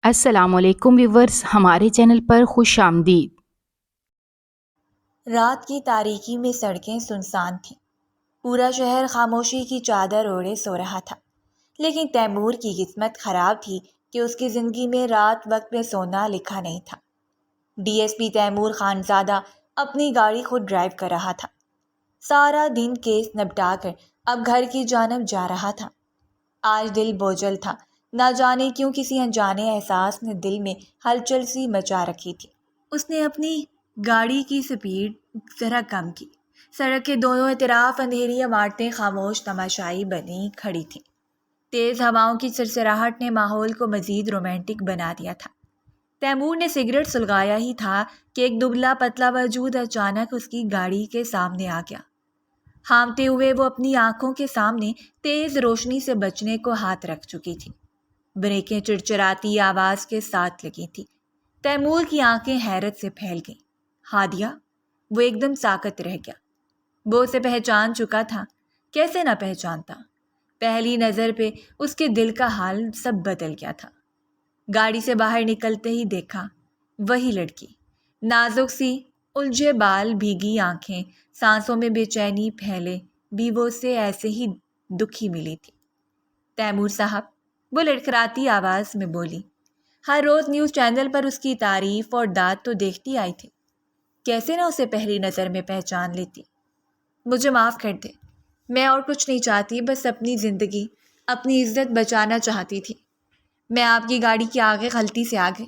السلام علیکم ویورز، ہمارے چینل پر خوش آمدید۔ رات کی تاریکی میں سڑکیں سنسان تھیں۔ پورا شہر خاموشی کی چادر اوڑھے سو رہا تھا، لیکن تیمور کی قسمت خراب تھی کہ اس کی زندگی میں رات وقت میں سونا لکھا نہیں تھا۔ D S P Taimur Khanzada اپنی گاڑی خود ڈرائیو کر رہا تھا۔ سارا دن کیس نپٹا کر اب گھر کی جانب جا رہا تھا۔ آج دل بوجھل تھا، نہ جانے کیوں کسی انجانے احساس نے دل میں ہلچل سی مچا رکھی تھی۔ اس نے اپنی گاڑی کی سپیڈ ذرا کم کی۔ سڑک کے دونوں اطراف اندھیری عمارتیں خاموش تماشائی بنی کھڑی تھیں۔ تیز ہواؤں کی سرسراہٹ نے ماحول کو مزید رومانٹک بنا دیا تھا۔ تیمور نے سگریٹ سلگایا ہی تھا کہ ایک دبلا پتلا وجود اچانک اس کی گاڑی کے سامنے آ گیا۔ ہامتے ہوئے وہ اپنی آنکھوں کے سامنے تیز روشنی سے بچنے کو ہاتھ رکھ چکی تھی۔ بریکیں چڑچڑاتی آواز کے ساتھ لگی تھی۔ تیمور کی آنکھیں حیرت سے پھیل گئیں۔ ہادیہ! وہ ایک دم ساکت رہ گیا۔ وہ اسے پہچان چکا تھا، کیسے نہ پہچانتا؟ پہلی نظر پہ اس کے دل کا حال سب بدل گیا تھا۔ گاڑی سے باہر نکلتے ہی دیکھا وہی لڑکی، نازک سی، الجھے بال، بھیگی آنکھیں، سانسوں میں بے چینی پھیلے بھی وہ اسے ایسے ہی دکھی ملی تھی۔ تیمور صاحب، وہ لڑکھڑاتی آواز میں بولی۔ ہر روز نیوز چینل پر اس کی تعریف اور داد تو دیکھتی آئی تھی، کیسے نہ اسے پہلی نظر میں پہچان لیتی۔ مجھے معاف کر دے، میں اور کچھ نہیں چاہتی، بس اپنی زندگی، اپنی عزت بچانا چاہتی تھی۔ میں آپ کی گاڑی کے آگے غلطی سے آ گئی۔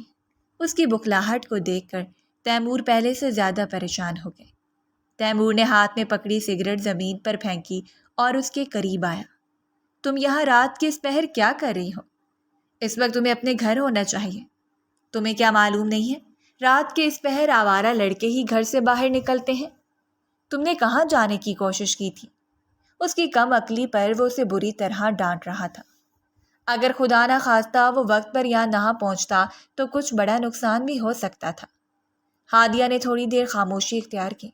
اس کی بخلاہٹ کو دیکھ کر تیمور پہلے سے زیادہ پریشان ہو گئے۔ تیمور نے ہاتھ میں پکڑی سگریٹ زمین پر پھینکی اور اس کے قریب آیا۔ تم یہاں رات کے اس پہر کیا کر رہی ہو؟ اس وقت تمہیں اپنے گھر ہونا چاہیے۔ تمہیں کیا معلوم نہیں ہے، رات کے اس پہر آوارہ لڑکے ہی گھر سے باہر نکلتے ہیں؟ تم نے کہاں جانے کی کوشش کی تھی؟ اس کی کم عقلی پر وہ اسے بری طرح ڈانٹ رہا تھا۔ اگر خدا نہ خواستہ وہ وقت پر یہاں نہ پہنچتا تو کچھ بڑا نقصان بھی ہو سکتا تھا۔ ہادیہ نے تھوڑی دیر خاموشی اختیار کی،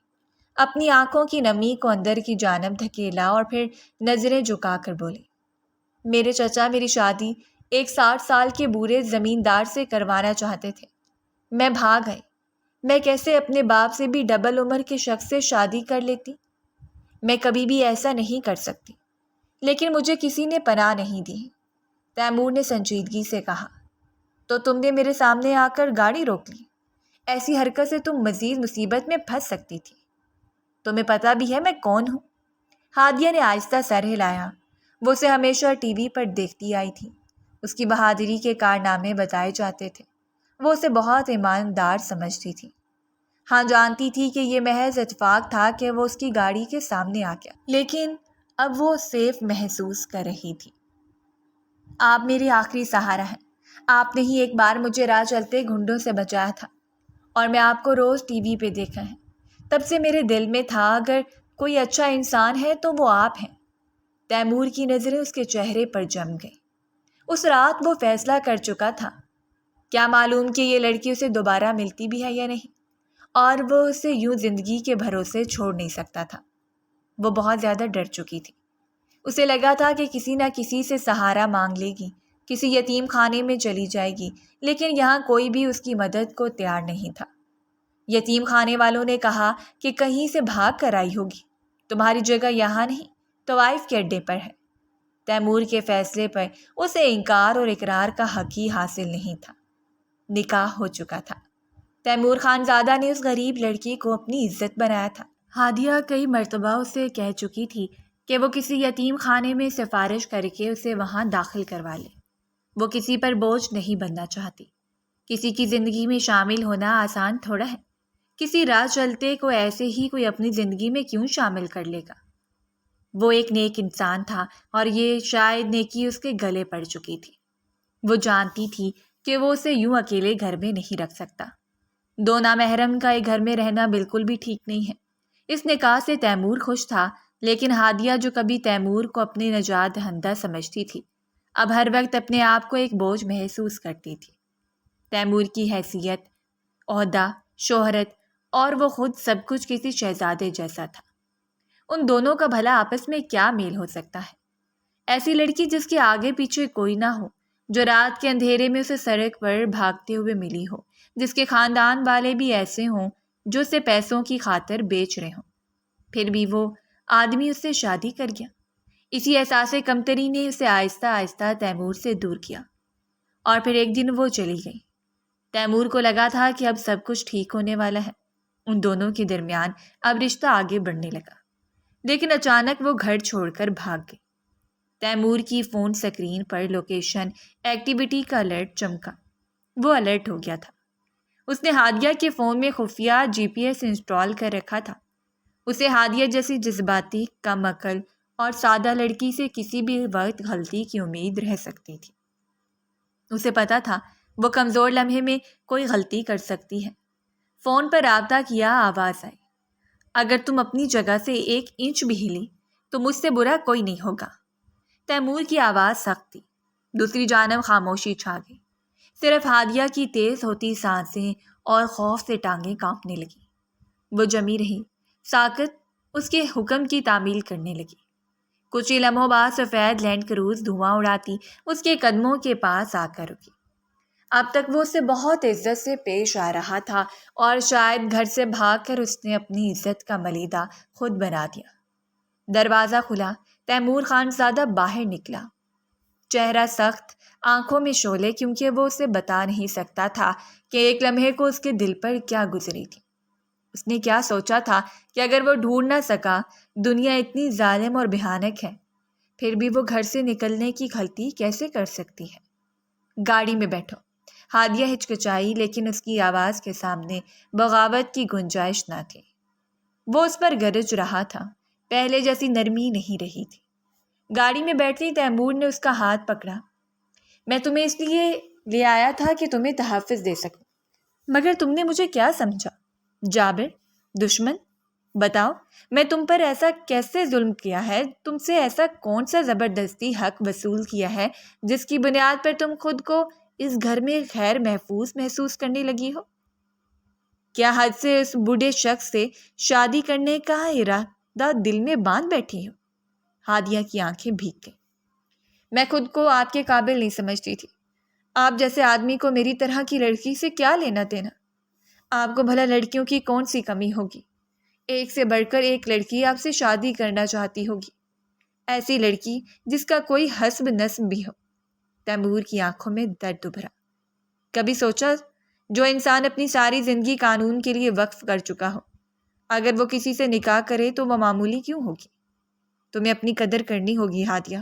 اپنی آنکھوں کی نمی کو اندر کی جانب دھکیلا اور پھر نظریں جھکا کر بولی، میرے چچا میری شادی ایک 60 سال کے بوڑھے زمیندار سے کروانا چاہتے تھے۔ میں بھاگ گئی۔ میں کیسے اپنے باپ سے بھی ڈبل عمر کے شخص سے شادی کر لیتی؟ میں کبھی بھی ایسا نہیں کر سکتی، لیکن مجھے کسی نے پناہ نہیں دی۔ تیمور نے سنجیدگی سے کہا، تو تم نے میرے سامنے آ کر گاڑی روک لی؟ ایسی حرکت سے تم مزید مصیبت میں پھنس سکتی تھی۔ تمہیں پتہ بھی ہے میں کون ہوں؟ ہادیہ نے آہستہ سر ہلایا۔ وہ اسے ہمیشہ ٹی وی پر دیکھتی آئی تھی، اس کی بہادری کے کارنامے بتائے جاتے تھے۔ وہ اسے بہت ایماندار سمجھتی تھی۔ ہاں، جانتی تھی کہ یہ محض اتفاق تھا کہ وہ اس کی گاڑی کے سامنے آ گیا، لیکن اب وہ سیف محسوس کر رہی تھی۔ آپ میری آخری سہارا ہیں۔ آپ نے ہی ایک بار مجھے راہ چلتے گھنڈوں سے بچایا تھا، اور میں آپ کو روز ٹی وی پہ دیکھا ہے۔ تب سے میرے دل میں تھا اگر کوئی اچھا انسان ہے تو وہ آپ ہیں۔ تیمور کی نظریں اس کے چہرے پر جم گئیں۔ اس رات وہ فیصلہ کر چکا تھا، کیا معلوم کہ یہ لڑکی اسے دوبارہ ملتی بھی ہے یا نہیں، اور وہ اسے یوں زندگی کے بھروسے چھوڑ نہیں سکتا تھا۔ وہ بہت زیادہ ڈر چکی تھی۔ اسے لگا تھا کہ کسی نہ کسی سے سہارا مانگ لے گی، کسی یتیم خانے میں چلی جائے گی، لیکن یہاں کوئی بھی اس کی مدد کو تیار نہیں تھا۔ یتیم خانے والوں نے کہا کہ کہیں سے بھاگ کر آئی ہوگی، تمہاری جگہ یہاں نہیں، طوائف کے اڈے پر ہے۔ تیمور کے فیصلے پر اسے انکار اور اقرار کا حق ہی حاصل نہیں تھا۔ نکاح ہو چکا تھا۔ تیمور خانزادہ نے اس غریب لڑکی کو اپنی عزت بنایا تھا۔ ہادیہ کئی مرتبہ اسے کہہ چکی تھی کہ وہ کسی یتیم خانے میں سفارش کر کے اسے وہاں داخل کروا لے۔ وہ کسی پر بوجھ نہیں بننا چاہتی۔ کسی کی زندگی میں شامل ہونا آسان تھوڑا ہے۔ کسی راہ چلتے کو ایسے ہی کوئی اپنی زندگی میں کیوں شامل کر لے گا؟ وہ ایک نیک انسان تھا اور یہ شاید نیکی اس کے گلے پڑ چکی تھی۔ وہ جانتی تھی کہ وہ اسے یوں اکیلے گھر میں نہیں رکھ سکتا۔ دو نامحرم کا ایک گھر میں رہنا بالکل بھی ٹھیک نہیں ہے۔ اس نکاح سے تیمور خوش تھا، لیکن ہادیہ جو کبھی تیمور کو اپنی نجات دہندہ سمجھتی تھی، اب ہر وقت اپنے آپ کو ایک بوجھ محسوس کرتی تھی۔ تیمور کی حیثیت، عہدہ، شہرت اور وہ خود سب کچھ کسی شہزادے جیسا تھا۔ ان دونوں کا بھلا آپس میں کیا میل ہو سکتا ہے؟ ایسی لڑکی جس کے آگے پیچھے کوئی نہ ہو، جو رات کے اندھیرے میں اسے سڑک پر بھاگتے ہوئے ملی ہو، جس کے خاندان والے بھی ایسے ہوں جو اسے پیسوں کی خاطر بیچ رہے ہوں، پھر بھی وہ آدمی اس سے شادی کر گیا۔ اسی احساس کمتری نے اسے آہستہ آہستہ تیمور سے دور کیا، اور پھر ایک دن وہ چلی گئی۔ تیمور کو لگا تھا کہ اب سب کچھ ٹھیک ہونے والا ہے، ان دونوں کے درمیان اب رشتہ آگے بڑھنے لگا، لیکن اچانک وہ گھر چھوڑ کر بھاگ گئی۔ تیمور کی فون سکرین پر لوکیشن ایکٹیویٹی کا الرٹ چمکا۔ وہ الرٹ ہو گیا تھا۔ اس نے ہادیہ کے فون میں خفیہ GPS انسٹال کر رکھا تھا۔ اسے ہادیہ جیسی جذباتی، کم عقل اور سادہ لڑکی سے کسی بھی وقت غلطی کی امید رہ سکتی تھی۔ اسے پتا تھا وہ کمزور لمحے میں کوئی غلطی کر سکتی ہے۔ فون پر رابطہ کیا، آواز آئی، اگر تم اپنی جگہ سے 1 انچ بھی ہلی تو مجھ سے برا کوئی نہیں ہوگا۔ تیمور کی آواز سخت تھی۔ دوسری جانب خاموشی چھا گئی، صرف ہادیہ کی تیز ہوتی سانسیں اور خوف سے ٹانگیں کانپنے لگی۔ وہ جمی رہی، ساکت اس کے حکم کی تعمیل کرنے لگی۔ کچھ ہی لمحوں بعد سفید لینڈ کروز دھواں اڑاتی اس کے قدموں کے پاس آ کر رکی۔ اب تک وہ اسے بہت عزت سے پیش آ رہا تھا، اور شاید گھر سے بھاگ کر اس نے اپنی عزت کا ملیدہ خود بنا دیا۔ دروازہ کھلا، تیمور خان زادہ باہر نکلا، چہرہ سخت، آنکھوں میں شعلے، کیونکہ وہ اسے بتا نہیں سکتا تھا کہ ایک لمحے کو اس کے دل پر کیا گزری تھی۔ اس نے کیا سوچا تھا کہ اگر وہ ڈھونڈ نہ سکا دنیا اتنی ظالم اور بھیانک ہے، پھر بھی وہ گھر سے نکلنے کی غلطی کیسے کر سکتی ہے۔ گاڑی میں بیٹھو، ہادیہ ہچکچائی، لیکن اس کی آواز کے سامنے بغاوت کی گنجائش نہ تھی۔ وہ اس پر گرج رہا تھا، پہلے جیسی نرمی نہیں رہی تھی۔ گاڑی میں بیٹھتی تیمور نے اس کا ہاتھ پکڑا۔ میں تمہیں اس لیے لے آیا تھا کہ تمہیں تحفظ دے سکوں، مگر تم نے مجھے کیا سمجھا؟ جابر؟ دشمن؟ بتاؤ، میں تم پر ایسا کیسے ظلم کیا ہے؟ تم سے ایسا کون سا زبردستی حق وصول کیا ہے جس کی بنیاد پر تم خود کو اس گھر میں غیر محفوظ محسوس کرنے لگی ہو؟ کیا حد سے اس بوڑھے شخص سے شادی کرنے کا ارادہ دل میں باندھ بیٹھی ہو؟ ہادیہ کی آنکھیں بھیگ گئیں۔ میں خود کو آپ کے قابل نہیں سمجھتی تھی۔ آپ جیسے آدمی کو میری طرح کی لڑکی سے کیا لینا دینا؟ آپ کو بھلا لڑکیوں کی کون سی کمی ہوگی؟ ایک سے بڑھ کر ایک لڑکی آپ سے شادی کرنا چاہتی ہوگی، ایسی لڑکی جس کا کوئی حسب نسب بھی ہو۔ تیمور کی آنکھوں میں درد ابھرا۔ کبھی سوچا جو انسان اپنی ساری زندگی قانون کے لیے وقف کر چکا ہو، اگر وہ کسی سے نکاح کرے تو وہ معمولی کیوں ہوگی؟ تمہیں اپنی قدر کرنی ہوگی ہادیہ۔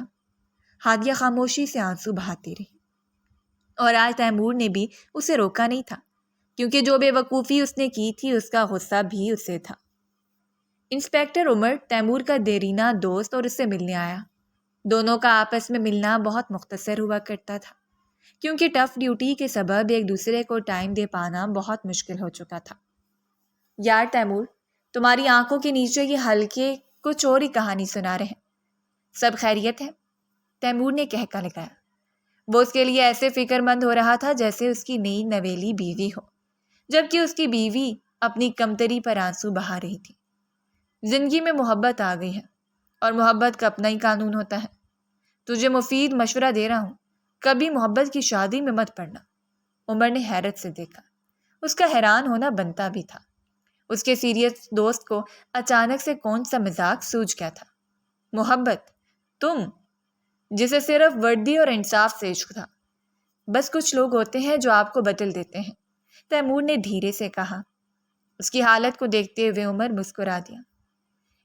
ہادیہ خاموشی سے آنسو بہاتی رہی، اور آج تیمور نے بھی اسے روکا نہیں تھا، کیونکہ جو بے وقوفی اس نے کی تھی اس کا غصہ بھی اسے تھا۔ انسپیکٹر عمر تیمور کا دیرینہ دوست اور اس سے ملنے آیا۔ دونوں کا آپس میں ملنا بہت مختصر ہوا کرتا تھا، کیونکہ ٹف ڈیوٹی کے سبب ایک دوسرے کو ٹائم دے پانا بہت مشکل ہو چکا تھا۔ یار تیمور، تمہاری آنکھوں کے نیچے یہ ہلکے کچھ اور ہی کہانی سنا رہے ہیں۔ سب خیریت ہے؟ تیمور نے کہکا لگایا۔ وہ اس کے لیے ایسے فکر مند ہو رہا تھا جیسے اس کی نئی نویلی بیوی ہو، جبکہ اس کی بیوی اپنی کمتری پر آنسو بہا رہی تھی۔ زندگی میں محبت آ گئی ہے، اور محبت کا اپنا ہی قانون ہوتا ہے۔ تجھے مفید مشورہ دے رہا ہوں، کبھی محبت کی شادی میں مت پڑنا۔ عمر نے حیرت سے دیکھا۔ اس کا حیران ہونا بنتا بھی تھا۔ اس کے سیریس دوست کو اچانک سے کون سا مذاق سوجھ گیا تھا۔ محبت؟ تم جسے صرف وردی اور انصاف سے عشق تھا۔ بس کچھ لوگ ہوتے ہیں جو آپ کو بدل دیتے ہیں، تیمور نے دھیرے سے کہا۔ اس کی حالت کو دیکھتے ہوئے عمر مسکرا دیا۔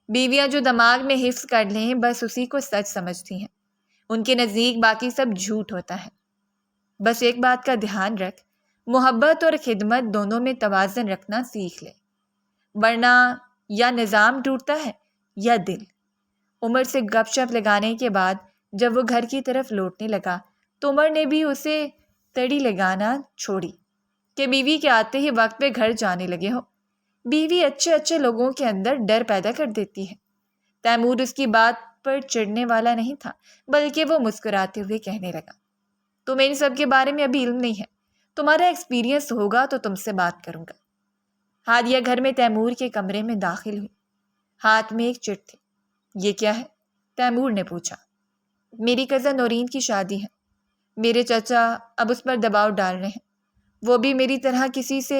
بیویاں جو دماغ میں حفظ کر لیں بس اسی کو سچ سمجھتی ہیں، ان کے نزدیک باقی سب جھوٹ ہوتا ہے۔ بس ایک بات کا دھیان رکھ، محبت اور خدمت دونوں میں توازن رکھنا سیکھ لے، ورنہ یا نظام ٹوٹتا ہے یا دل۔ عمر سے گپ شپ لگانے کے بعد جب وہ گھر کی طرف لوٹنے لگا تو عمر نے بھی اسے تڑی لگانا چھوڑی کہ بیوی کے آتے ہی وقت پہ گھر جانے لگے ہو۔ بیوی اچھے لوگوں کے اندر ڈر پیدا کر دیتی ہے۔ تیمور اس کی بات پر چڑھنے والا نہیں تھا، بلکہ وہ مسکراتے ہوئے کہنے لگا، تمہیں ان سب کے بارے میں ابھی علم نہیں ہے، تمہارا ایکسپیرینس ہوگا تو تم سے بات کروں گا۔ ہادیہ گھر میں تیمور کے کمرے میں داخل ہوئی، ہاتھ میں ایک چٹ تھی۔ یہ کیا ہے؟ تیمور نے پوچھا۔ میری کزن نورین کی شادی ہے، میرے چچا اب اس پر دباؤ ڈال رہے ہیں، وہ بھی میری طرح کسی سے۔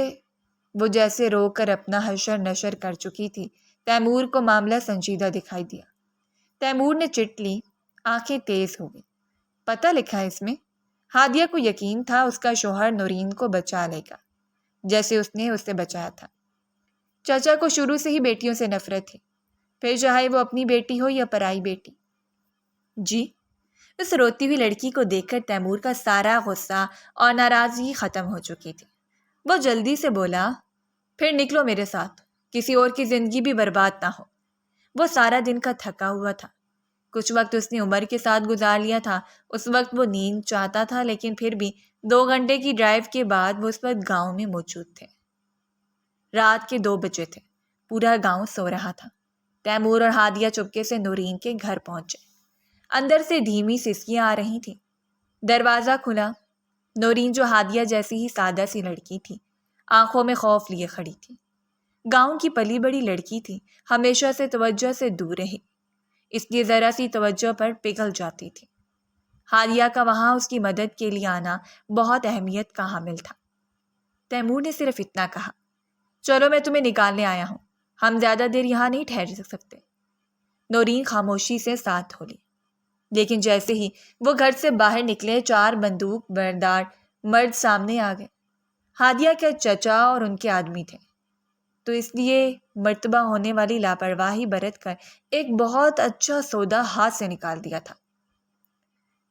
وہ جیسے رو کر اپنا حشر نشر کر چکی تھی۔ تیمور کو معاملہ سنجیدہ دکھائی دیا۔ تیمور نے چٹ لی، آنکھیں تیز ہو گئی۔ پتہ لکھا ہے اس میں؟ ہادیہ کو یقین تھا اس کا شوہر نورین کو بچا لے گا، جیسے اس نے اسے بچایا تھا۔ چچا کو شروع سے ہی بیٹیوں سے نفرت تھی، پھر چاہے وہ اپنی بیٹی ہو یا پرائی بیٹی۔ جی؟ اس روتی ہوئی لڑکی کو دیکھ کر تیمور کا سارا غصہ اور ناراضگی ختم ہو چکی تھی۔ وہ جلدی سے بولا، پھر نکلو میرے ساتھ، کسی اور کی زندگی بھی برباد نہ ہو۔ وہ سارا دن کا تھکا ہوا تھا، کچھ وقت اس نے عمر کے ساتھ گزار لیا تھا۔ اس وقت وہ نیند چاہتا تھا، لیکن پھر بھی 2 گھنٹے کی ڈرائیو کے بعد وہ اس وقت گاؤں میں موجود تھے۔ رات کے 2 بجے تھے، پورا گاؤں سو رہا تھا۔ تیمور اور ہادیہ چپکے سے نورین کے گھر پہنچے۔ اندر سے دھیمی سسکیاں آ رہی تھیں۔ دروازہ کھلا۔ نورین، جو ہادیہ جیسی ہی سادہ سی لڑکی تھی، آنکھوں میں خوف لیے کھڑی تھی۔ گاؤں کی پلی بڑی لڑکی تھی، ہمیشہ سے توجہ سے دور رہی، اس لیے ذرا سی توجہ پر پگھل جاتی تھی۔ ہادیہ کا وہاں اس کی مدد کے لیے آنا بہت اہمیت کا حامل تھا۔ تیمور نے صرف اتنا کہا، چلو میں تمہیں نکالنے آیا ہوں، ہم زیادہ دیر یہاں نہیں ٹھہر سکتے۔ نورین خاموشی سے ساتھ ہو لی، لیکن جیسے ہی وہ گھر سے باہر نکلے 4 بندوق بردار مرد سامنے آ گئے۔ ہادیہ کے چچا اور ان کے آدمی تھے، تو اس لیے مرتبہ ہونے والی لاپرواہی برت کر ایک بہت اچھا سودا ہاتھ سے نکال دیا تھا۔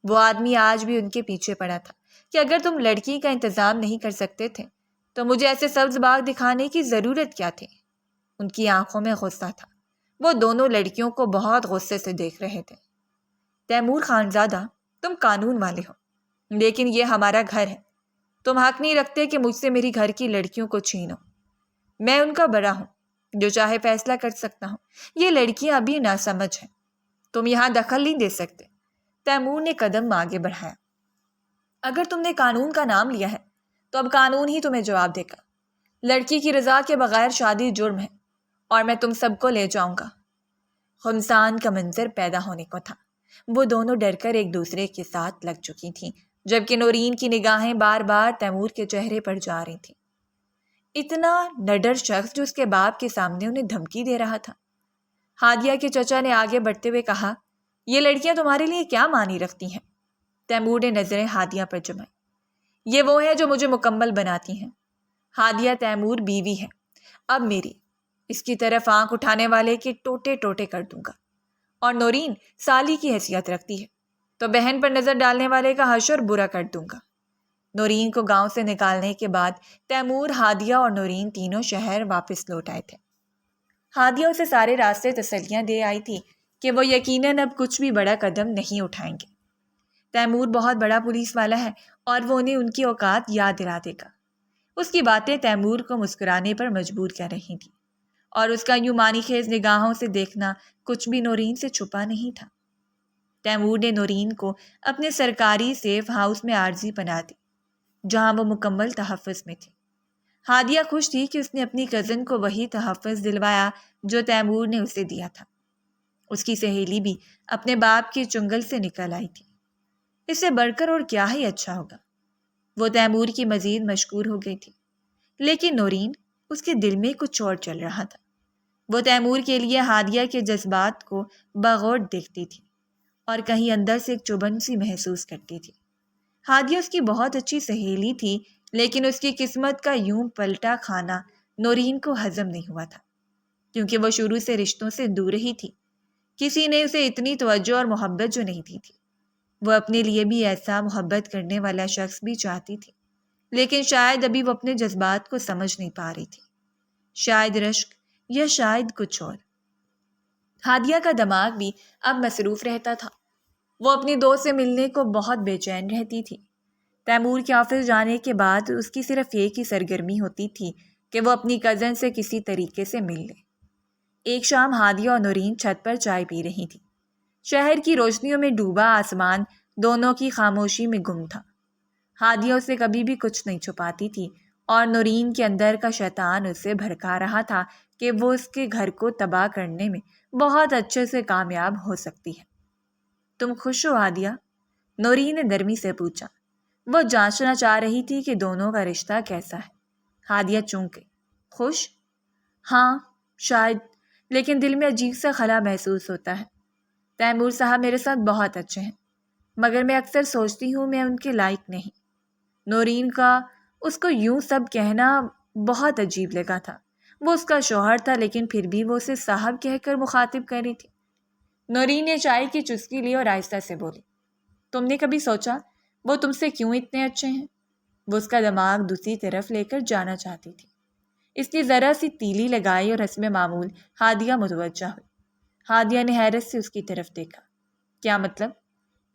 وہ آدمی آج بھی ان کے پیچھے پڑا تھا کہ اگر تم لڑکی کا انتظام نہیں کر سکتے تھے تو مجھے ایسے سبز باغ دکھانے کی ضرورت کیا تھی؟ ان کی آنکھوں میں غصہ تھا۔ وہ دونوں لڑکیوں کو بہت غصے سے دیکھ رہے تھے۔ تیمور خانزادہ، تم قانون والے ہو، لیکن یہ ہمارا گھر ہے، تم حق نہیں رکھتے کہ مجھ سے میری گھر کی لڑکیوں کو چھینو۔ میں ان کا بڑا ہوں، جو چاہے فیصلہ کر سکتا ہوں۔ یہ لڑکیاں ابھی ناسمجھ ہیں، تم یہاں دخل نہیں دے سکتے۔ تیمور نے قدم آگے بڑھایا، اگر تم نے قانون کا نام لیا ہے تو اب قانون ہی تمہیں جواب دے گا۔ لڑکی کی رضا کے بغیر شادی جرم ہے، اور میں تم سب کو لے جاؤں گا۔ خمسان کا منظر پیدا ہونے کو تھا۔ وہ دونوں ڈر کر ایک دوسرے کے ساتھ لگ چکی تھیں، جبکہ نورین کی نگاہیں بار بار تیمور کے چہرے پر جا رہی تھیں۔ اتنا نڈر شخص جو اس کے باپ کے سامنے انہیں دھمکی دے رہا تھا۔ ہادیہ کے چچا نے آگے بڑھتے ہوئے کہا، یہ لڑکیاں تمہارے لیے کیا معنی رکھتی ہیں؟ تیمور نے نظریں ہادیہ پر جمائی، یہ وہ ہے جو مجھے مکمل بناتی ہیں۔ ہادیہ تیمور بیوی ہے، اب میری، اس کی طرف آنکھ اٹھانے والے کے ٹوٹے ٹوٹے کر دوں گا۔ اور نورین سالی کی حیثیت رکھتی ہے، تو بہن پر نظر ڈالنے والے کا حشر برا کر دوں گا۔ نورین کو گاؤں سے نکالنے کے بعد تیمور، ہادیہ اور نورین تینوں شہر واپس لوٹ آئے تھے۔ ہادیہ اسے سارے راستے تسلیاں دے آئی تھی کہ وہ یقیناً اب کچھ بھی بڑا قدم نہیں اٹھائیں گے۔ تیمور بہت بڑا پولیس والا ہے اور وہ انہیں ان کی اوقات یاد دلا دے گا۔ اس کی باتیں تیمور کو مسکرانے پر مجبور کر رہی تھیں، اور اس کا یوں معنی خیز نگاہوں سے دیکھنا کچھ بھی نورین سے چھپا نہیں تھا۔ تیمور نے نورین کو اپنے سرکاری سیف ہاؤس میں عارضی پناہ دی، جہاں وہ مکمل تحفظ میں تھی۔ ہادیہ خوش تھی کہ اس نے اپنی کزن کو وہی تحفظ دلوایا جو تیمور نے اسے دیا تھا۔ اس کی سہیلی بھی اپنے باپ کے چنگل سے نکل آئی تھی۔ اس سے بڑھ کر اور کیا ہی اچھا ہوگا۔ وہ تیمور کی مزید مشکور ہو گئی تھی، لیکن نورین، اس کے دل میں کچھ اور چل رہا تھا۔ وہ تیمور کے لیے ہادیہ کے جذبات کو بغور دیکھتی تھی اور کہیں اندر سے ایک چبھن سی محسوس کرتی تھی۔ ہادیہ اس کی بہت اچھی سہیلی تھی، لیکن اس کی قسمت کا یوں پلٹا کھانا نورین کو ہضم نہیں ہوا تھا، کیونکہ وہ شروع سے رشتوں سے دور ہی تھی۔ کسی نے اسے اتنی توجہ اور محبت جو نہیں دی تھی۔ وہ اپنے لیے بھی ایسا محبت کرنے والا شخص بھی چاہتی تھی، لیکن شاید ابھی وہ اپنے جذبات کو سمجھ نہیں پا رہی تھی، شاید رشک یا شاید کچھ اور۔ ہادیہ کا دماغ بھی اب مصروف رہتا تھا۔ وہ اپنی دوست سے ملنے کو بہت بے چین رہتی تھی۔ تیمور کے آفس جانے کے بعد اس کی صرف ایک ہی سرگرمی ہوتی تھی کہ وہ اپنی کزن سے کسی طریقے سے مل لے۔ ایک شام ہادیہ اور نورین چھت پر چائے پی رہی تھی۔ شہر کی روشنیوں میں ڈوبا آسمان دونوں کی خاموشی میں گم تھا۔ ہادیہ اسے کبھی بھی کچھ نہیں چھپاتی تھی، اور نورین کے اندر کا شیطان اسے بھڑکا رہا تھا کہ وہ اس کے گھر کو تباہ کرنے میں بہت اچھے سے کامیاب ہو سکتی ہے۔ تم خوش ہو ہادیہ؟ نورین نے نرمی سے پوچھا۔ وہ جانچنا چاہ رہی تھی کہ دونوں کا رشتہ کیسا ہے۔ ہادیہ چونک گئی۔ خوش؟ ہاں شاید، لیکن دل میں عجیب سا خلا محسوس ہوتا ہے۔ تیمور صاحب میرے ساتھ بہت اچھے ہیں، مگر میں اکثر سوچتی ہوں میں ان کے لائق نہیں۔ نورین کا اس کو یوں سب کہنا بہت عجیب لگا تھا۔ وہ اس کا شوہر تھا، لیکن پھر بھی وہ اسے صاحب کہہ کر مخاطب کر رہی تھی۔ نورین نے چائے کی چسکی لی اور آہستہ سے بولی، تم نے کبھی سوچا وہ تم سے کیوں اتنے اچھے ہیں؟ وہ اس کا دماغ دوسری طرف لے کر جانا چاہتی تھی۔ اس نے ذرا سی تیلی لگائی اور حسب معمول ہادیہ متوجہ ہوئی۔ ہادیہ نے حیرت سے اس کی طرف دیکھا۔ کیا مطلب؟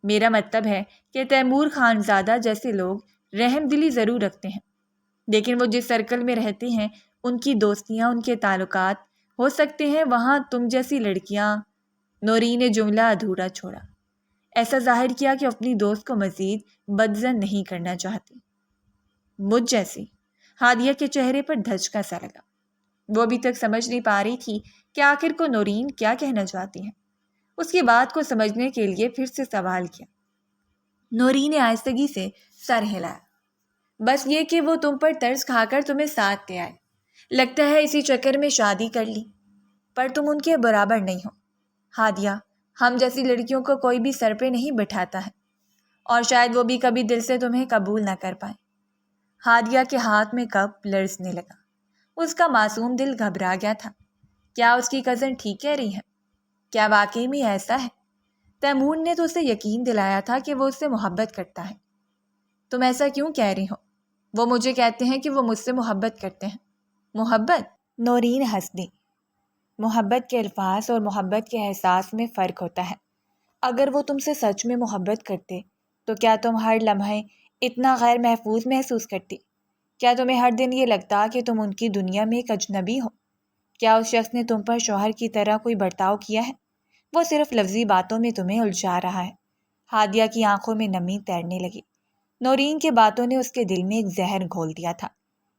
میرا مطلب ہے کہ تیمور خانزادہ جیسے لوگ رحم دلی ضرور رکھتے ہیں، لیکن وہ جس سرکل میں رہتے ہیں، ان کی دوستیاں، ان کے تعلقات ہو سکتے ہیں وہاں تم جیسی لڑکیاں۔ نورین نے جملہ ادھورا چھوڑا، ایسا ظاہر کیا کہ اپنی دوست کو مزید بدظن نہیں کرنا چاہتی۔ مجھ جیسی؟ ہادیہ کے چہرے پر دھچکا سا لگا۔ وہ ابھی تک سمجھ نہیں پا رہی تھی کہ آخر کو نورین کیا کہنا چاہتی ہے۔ اس کی بات کو سمجھنے کے لیے پھر سے سوال کیا۔ نورین نے آہستگی سے سر ہلایا۔ بس یہ کہ وہ تم پر ترس کھا کر تمہیں ساتھ لے آئے، لگتا ہے اسی چکر میں شادی کر لی، پر تم ان کے برابر نہیں ہو۔ ہادیہ، ہم جیسی لڑکیوں کو کوئی بھی سر پہ نہیں بٹھاتا ہے، اور شاید وہ بھی کبھی دل سے تمہیں قبول نہ کر پائے۔ ہادیہ کے ہاتھ میں کپ لرزنے لگا۔ اس کا معصوم دل گھبرا گیا تھا۔ کیا اس کی کزن ٹھیک کہہ رہی ہے؟ کیا واقعی میں ایسا ہے؟ تیمور نے تو اسے یقین دلایا تھا کہ وہ اس سے محبت کرتا ہے۔ تم ایسا کیوں کہہ رہی ہو؟ وہ مجھے کہتے ہیں کہ وہ مجھ سے محبت کرتے ہیں۔ محبت؟ نورین ہنس دی۔ محبت کے الفاظ اور محبت کے احساس میں فرق ہوتا ہے۔ اگر وہ تم سے سچ میں محبت کرتے تو کیا تم ہر لمحے اتنا غیر محفوظ محسوس کرتی؟ کیا تمہیں ہر دن یہ لگتا کہ تم ان کی دنیا میں ایک اجنبی ہو؟ کیا اس شخص نے تم پر شوہر کی طرح کوئی برتاؤ کیا ہے؟ وہ صرف لفظی باتوں میں تمہیں الجھا رہا ہے۔ ہادیہ کی آنکھوں میں نمی تیرنے لگی۔ نورین کے باتوں نے اس کے دل میں ایک زہر گھول دیا تھا۔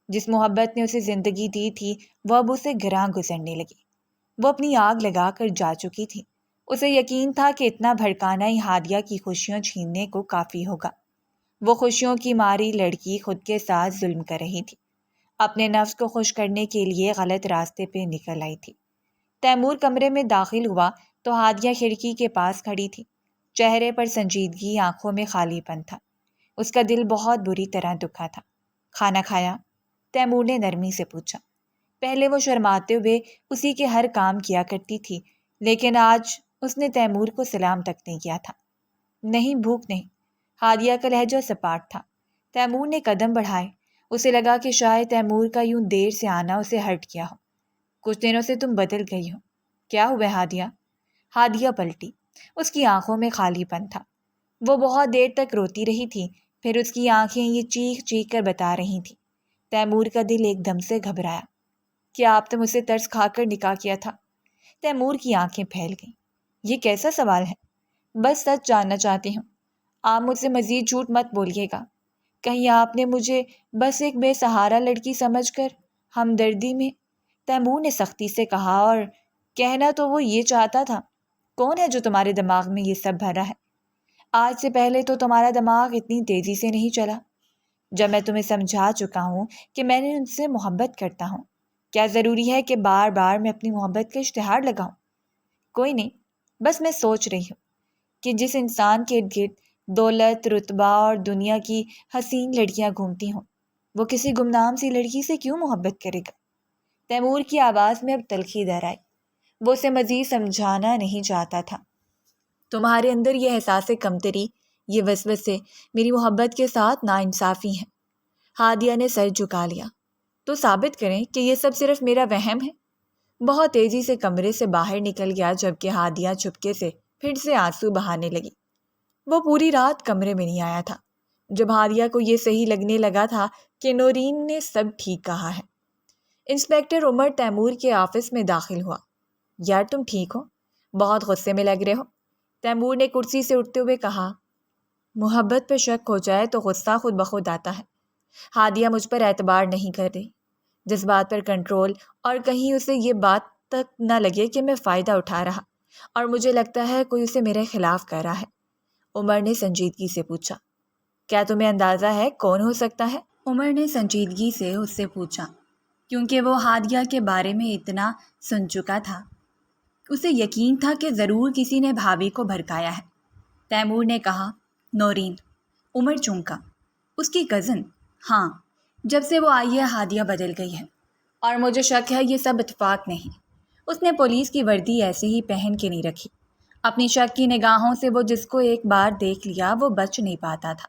جس محبت نے اسے زندگی دی تھی وہ اب اسے گراں گزرنے لگی۔ وہ اپنی آگ لگا کر جا چکی تھی۔ اسے یقین تھا کہ اتنا بھڑکانا ہی ہادیہ کی خوشیاں چھیننے کو کافی ہوگا۔ وہ خوشیوں کی ماری لڑکی خود کے ساتھ ظلم کر رہی تھی۔ اپنے نفس کو خوش کرنے کے لیے غلط راستے پہ نکل آئی تھی۔ تیمور کمرے میں داخل ہوا تو ہادیہ کھڑکی کے پاس کھڑی تھی۔ چہرے پر سنجیدگی، آنکھوں میں خالی پن تھا۔ اس کا دل بہت بری طرح دکھا تھا۔ کھانا کھایا؟ تیمور نے نرمی سے پوچھا۔ پہلے وہ شرماتے ہوئے اسی کے ہر کام کیا کرتی تھی، لیکن آج اس نے تیمور کو سلام تک نہیں کیا تھا۔ نہیں، بھوک نہیں۔ ہادیہ کا لہجہ سپاٹ تھا۔ تیمور نے قدم بڑھائے۔ اسے لگا کہ شاید تیمور کا یوں دیر سے آنا اسے ہرٹ کیا ہو۔ کچھ دنوں سے تم بدل گئی ہو، کیا ہوا ہادیہ؟ ہادیہ پلٹی۔ اس کی آنکھوں میں خالی پن تھا۔ وہ بہت دیر تک روتی رہی تھی، پھر اس کی آنکھیں یہ چیخ چیخ کر بتا رہی تھیں۔ تیمور کا دل ایک دم سے گھبرایا۔ کیا آپ نے مجھ سے ترس کھا کر نکاح کیا تھا؟ تیمور کی آنکھیں پھیل گئیں۔ یہ کیسا سوال ہے؟ بس سچ جاننا چاہتی ہوں۔ آپ مجھ سے مزید جھوٹ مت بولیے گا۔ کہیں آپ نے مجھے بس ایک بے سہارا لڑکی سمجھ کر ہمدردی میں… تیمور نے سختی سے کہا، اور کہنا تو وہ یہ چاہتا تھا۔ کون ہے جو تمہارے دماغ میں یہ سب بھرا ہے؟ آج سے پہلے تو تمہارا دماغ اتنی تیزی سے نہیں چلا۔ جب میں تمہیں سمجھا چکا ہوں کہ میں نے ان سے محبت کرتا ہوں، کیا ضروری ہے کہ بار بار میں اپنی محبت کا اشتہار لگاؤں؟ کوئی نہیں، بس میں سوچ رہی ہوں کہ جس انسان کے ارد گرد دولت، رتبہ اور دنیا کی حسین لڑکیاں گھومتی ہوں، وہ کسی گمنام سی لڑکی سے کیوں محبت کرے گا؟ تیمور کی آواز میں اب تلخی در آئی۔ وہ اسے مزید سمجھانا نہیں چاہتا تھا۔ تمہارے اندر یہ احساس کمتری، یہ وسوسے میری محبت کے ساتھ ناانصافی ہیں۔ ہادیہ نے سر جھکا لیا۔ تو ثابت کریں کہ یہ سب صرف میرا وہم ہے۔ بہت تیزی سے کمرے سے باہر نکل گیا، جبکہ ہادیہ چپکے سے پھر سے آنسو بہانے لگی۔ وہ پوری رات کمرے میں نہیں آیا تھا۔ جب ہادیہ کو یہ صحیح لگنے لگا تھا کہ نورین نے سب ٹھیک کہا ہے۔ انسپکٹر عمر تیمور کے آفس میں داخل ہوا۔ یار تم ٹھیک ہو؟ بہت غصے میں لگ رہے ہو، تیمور نے کرسی سے اٹھتے ہوئے کہا۔ محبت پہ شک ہو جائے تو غصہ خود بخود آتا ہے۔ ہادیہ مجھ پر اعتبار نہیں کر رہی، جذبات پر کنٹرول، اور کہیں اسے یہ بات تک نہ لگے کہ میں فائدہ اٹھا رہا، اور مجھے لگتا ہے کوئی اسے میرے خلاف کر رہا ہے۔ عمر نے سنجیدگی سے پوچھا۔ کیا تمہیں اندازہ ہے کون ہو سکتا ہے؟ عمر نے سنجیدگی سے اس سے پوچھا، کیونکہ وہ ہادیہ کے بارے میں اتنا سن چکا تھا۔ اسے یقین تھا کہ ضرور کسی نے بھابھی کو بھڑکایا ہے۔ تیمور نے کہا، نورین۔ عمر چونکا۔ اس کی کزن؟ ہاں، جب سے وہ آئی ہے ہادیہ بدل گئی ہے، اور مجھے شک ہے یہ سب اتفاق نہیں۔ اس نے پولیس کی وردی ایسے ہی پہن کے نہیں رکھی۔ اپنی شک کی نگاہوں سے وہ جس کو ایک بار دیکھ لیا وہ بچ نہیں پاتا تھا۔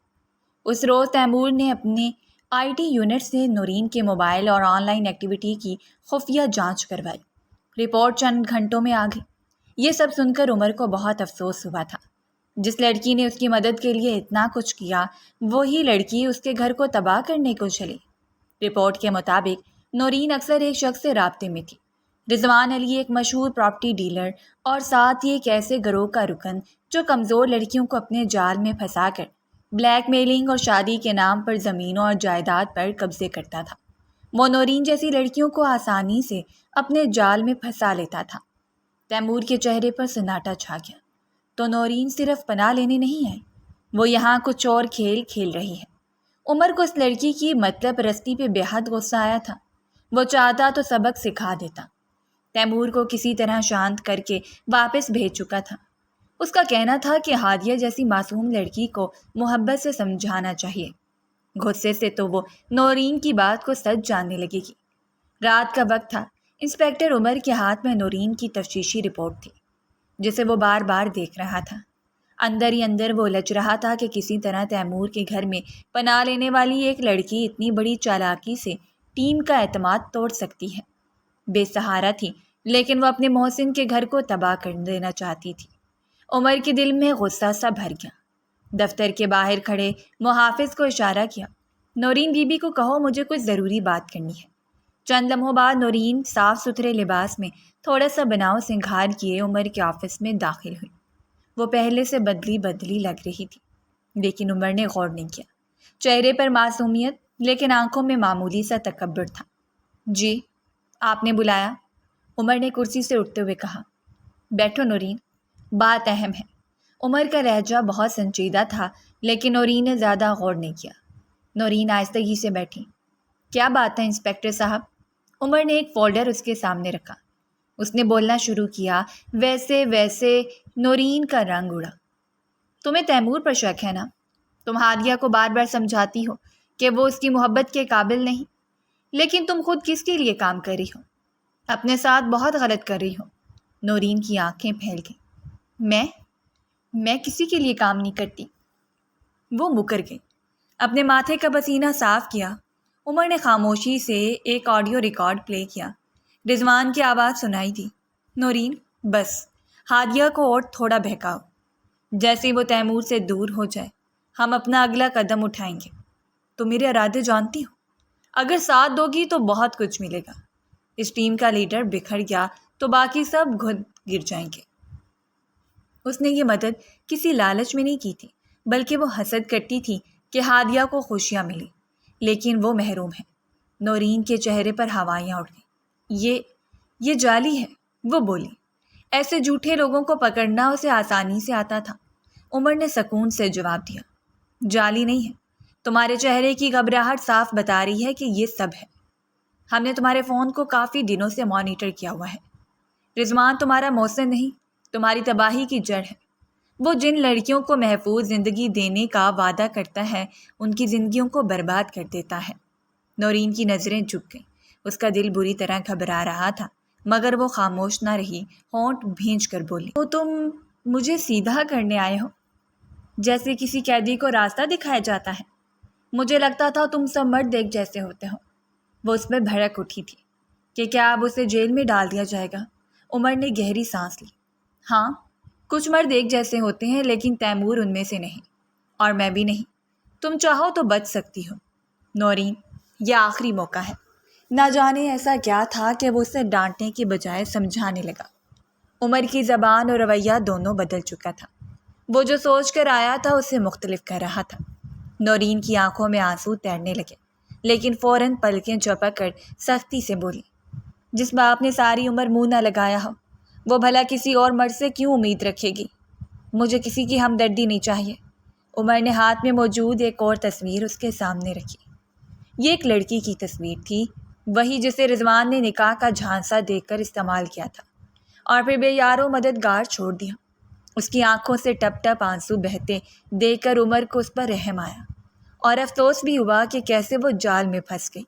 اس روز تیمور نے اپنے IT یونٹ سے نورین کے موبائل اور آن لائن ایکٹیویٹی کی خفیہ جانچ کروائی۔ رپورٹ چند گھنٹوں میں آ گئی۔ یہ سب سن کر عمر کو بہت افسوس ہوا تھا۔ جس لڑکی نے اس کی مدد کے لیے اتنا کچھ کیا، وہی لڑکی اس کے گھر کو تباہ کرنے کو چلی۔ رپورٹ کے مطابق نورین اکثر ایک شخص سے رابطے میں تھی، رضوان علی، ایک مشہور پراپرٹی ڈیلر، اور ساتھ ہی ایک ایسے گروہ کا رکن جو کمزور لڑکیوں کو اپنے جال میں پھنسا کر بلیک میلنگ اور شادی کے نام پر زمینوں اور جائیداد پر قبضے کرتا تھا۔ وہ نورین جیسی لڑکیوں کو آسانی سے اپنے جال میں پھنسا لیتا تھا۔ تیمور کے چہرے پر سناٹا چھا گیا۔ تو نورین صرف پناہ لینے نہیں آئی، وہ یہاں کچھ اور کھیل کھیل رہی ہے۔ عمر کو اس لڑکی کی مطلب پرستی پہ بے حد غصہ آیا تھا۔ وہ چاہتا تو سبق سکھا دیتا۔ تیمور کو کسی طرح شانت کر کے واپس بھیج چکا تھا۔ اس کا کہنا تھا کہ ہادیہ جیسی معصوم لڑکی کو محبت سے سمجھانا چاہیے۔ غصے سے تو وہ نورین کی بات کو سچ جاننے لگے گی۔ رات کا وقت تھا۔ انسپکٹر عمر کے ہاتھ میں نورین کی تفتیشی رپورٹ تھی، جسے وہ بار بار دیکھ رہا تھا۔ اندر ہی اندر وہ الجھ رہا تھا کہ کسی طرح تیمور کے گھر میں پناہ لینے والی ایک لڑکی اتنی بڑی چالاکی سے ٹیم کا اعتماد توڑ سکتی ہے۔ بے سہارا تھی، لیکن وہ اپنے محسن کے گھر کو تباہ کر دینا چاہتی تھی۔ عمر کے دل میں غصہ سا بھر گیا۔ دفتر کے باہر کھڑے محافظ کو اشارہ کیا، نورین بی بی کو کہو مجھے کچھ ضروری بات کرنی ہے۔ چند لمحوں بعد نورین صاف ستھرے لباس میں تھوڑا سا بناؤ سنگھار کیے عمر کے آفس میں داخل ہوئی۔ وہ پہلے سے بدلی لگ رہی تھی، لیکن عمر نے غور نہیں کیا۔ چہرے پر معصومیت، لیکن آنکھوں میں معمولی سا تکبر تھا۔ جی، آپ نے بلایا؟ عمر نے کرسی سے اٹھتے ہوئے کہا۔ بیٹھو نورین، بات اہم ہے۔ عمر کا لہجہ بہت سنجیدہ تھا، لیکن نورین نے زیادہ غور نہیں کیا۔ نورین آہستگی سے بیٹھی۔ کیا بات ہے انسپکٹر صاحب؟ عمر نے ایک فولڈر اس کے سامنے رکھا۔ اس نے بولنا شروع کیا۔ ویسے نورین کا رنگ اڑا۔ تمہیں تیمور پر شک ہے نا؟ تم ہادیہ کو بار بار سمجھاتی ہو کہ وہ اس کی محبت کے قابل نہیں، لیکن تم خود کس کے لیے کام کر رہی ہو؟ اپنے ساتھ بہت غلط کر رہی ہو۔ نورین کی آنکھیں پھیل گئیں۔ میں کسی کے لیے کام نہیں کرتی۔ وہ مکر گئی۔ اپنے ماتھے کا پسینہ صاف کیا۔ عمر نے خاموشی سے ایک آڈیو ریکارڈ پلے کیا۔ رضوان کی آواز سنائی دی۔ نورین، بس ہادیہ کو اور تھوڑا بہکاؤ۔ جیسے وہ تیمور سے دور ہو جائے، ہم اپنا اگلا قدم اٹھائیں گے۔ تو میرے ارادے جانتی ہو، اگر ساتھ دو گی تو بہت کچھ ملے گا۔ اس ٹیم کا لیڈر بکھر گیا تو باقی سب خود گر جائیں گے۔ اس نے یہ مدد کسی لالچ میں نہیں کی تھی، بلکہ وہ حسد کرتی تھی کہ ہادیہ کو خوشیاں ملی، لیکن وہ محروم ہے۔ نورین کے چہرے پر ہوائیاں اڑ گئیں۔ یہ جعلی ہے، وہ بولی۔ ایسے جھوٹے لوگوں کو پکڑنا اسے آسانی سے آتا تھا۔ عمر نے سکون سے جواب دیا، جعلی نہیں ہے، تمہارے چہرے کی گھبراہٹ صاف بتا رہی ہے کہ یہ سب ہے۔ ہم نے تمہارے فون کو کافی دنوں سے مانیٹر کیا ہوا ہے۔ رضوان تمہارا محسن نہیں، تمہاری تباہی کی جڑ ہے۔ وہ جن لڑکیوں کو محفوظ زندگی دینے کا وعدہ کرتا ہے، ان کی زندگیوں کو برباد کر دیتا ہے۔ نورین کی نظریں جھک گئیں۔ اس کا دل بری طرح گھبرا رہا تھا، مگر وہ خاموش نہ رہی۔ ہونٹ بھینچ کر بولی، تو تم مجھے سیدھا کرنے آئے ہو، جیسے کسی قیدی کو راستہ دکھایا جاتا ہے؟ مجھے لگتا تھا تم سب مرد ایک جیسے ہوتے ہو۔ وہ اس میں بھڑک اٹھی تھی کہ کیا اب اسے جیل میں ڈال دیا جائے گا؟ عمر نے گہری سانس لی۔ ہاں، کچھ مرد ایک جیسے ہوتے ہیں، لیکن تیمور ان میں سے نہیں، اور میں بھی نہیں۔ تم چاہو تو بچ سکتی ہو۔ نورین، یہ آخری موقع ہے۔ نہ جانے ایسا کیا تھا کہ وہ اسے ڈانٹنے کی بجائے سمجھانے لگا۔ عمر کی زبان اور رویہ دونوں بدل چکا تھا۔ وہ جو سوچ کر آیا تھا اسے مختلف کر رہا تھا۔ نورین کی آنکھوں میں آنسو تیرنے لگے، لیکن فوراً پلکیں جھپک کر سختی سے بولی، جس باپ نے ساری عمر منہ نہ لگایا ہو، وہ بھلا کسی اور مرد سے کیوں امید رکھے گی؟ مجھے کسی کی ہمدردی نہیں چاہیے۔ عمر نے ہاتھ میں موجود ایک اور تصویر اس کے سامنے رکھی۔ یہ ایک لڑکی کی تصویر تھی، وہی جسے رضوان نے نکاح کا جھانسا دیکھ کر استعمال کیا تھا اور پھر بے یار و مددگار چھوڑ دیا۔ اس کی آنکھوں سے ٹپ ٹپ آنسو بہتے دیکھ کر عمر کو اس پر رحم آیا اور افسوس بھی ہوا کہ کیسے وہ جال میں پھنس گئی۔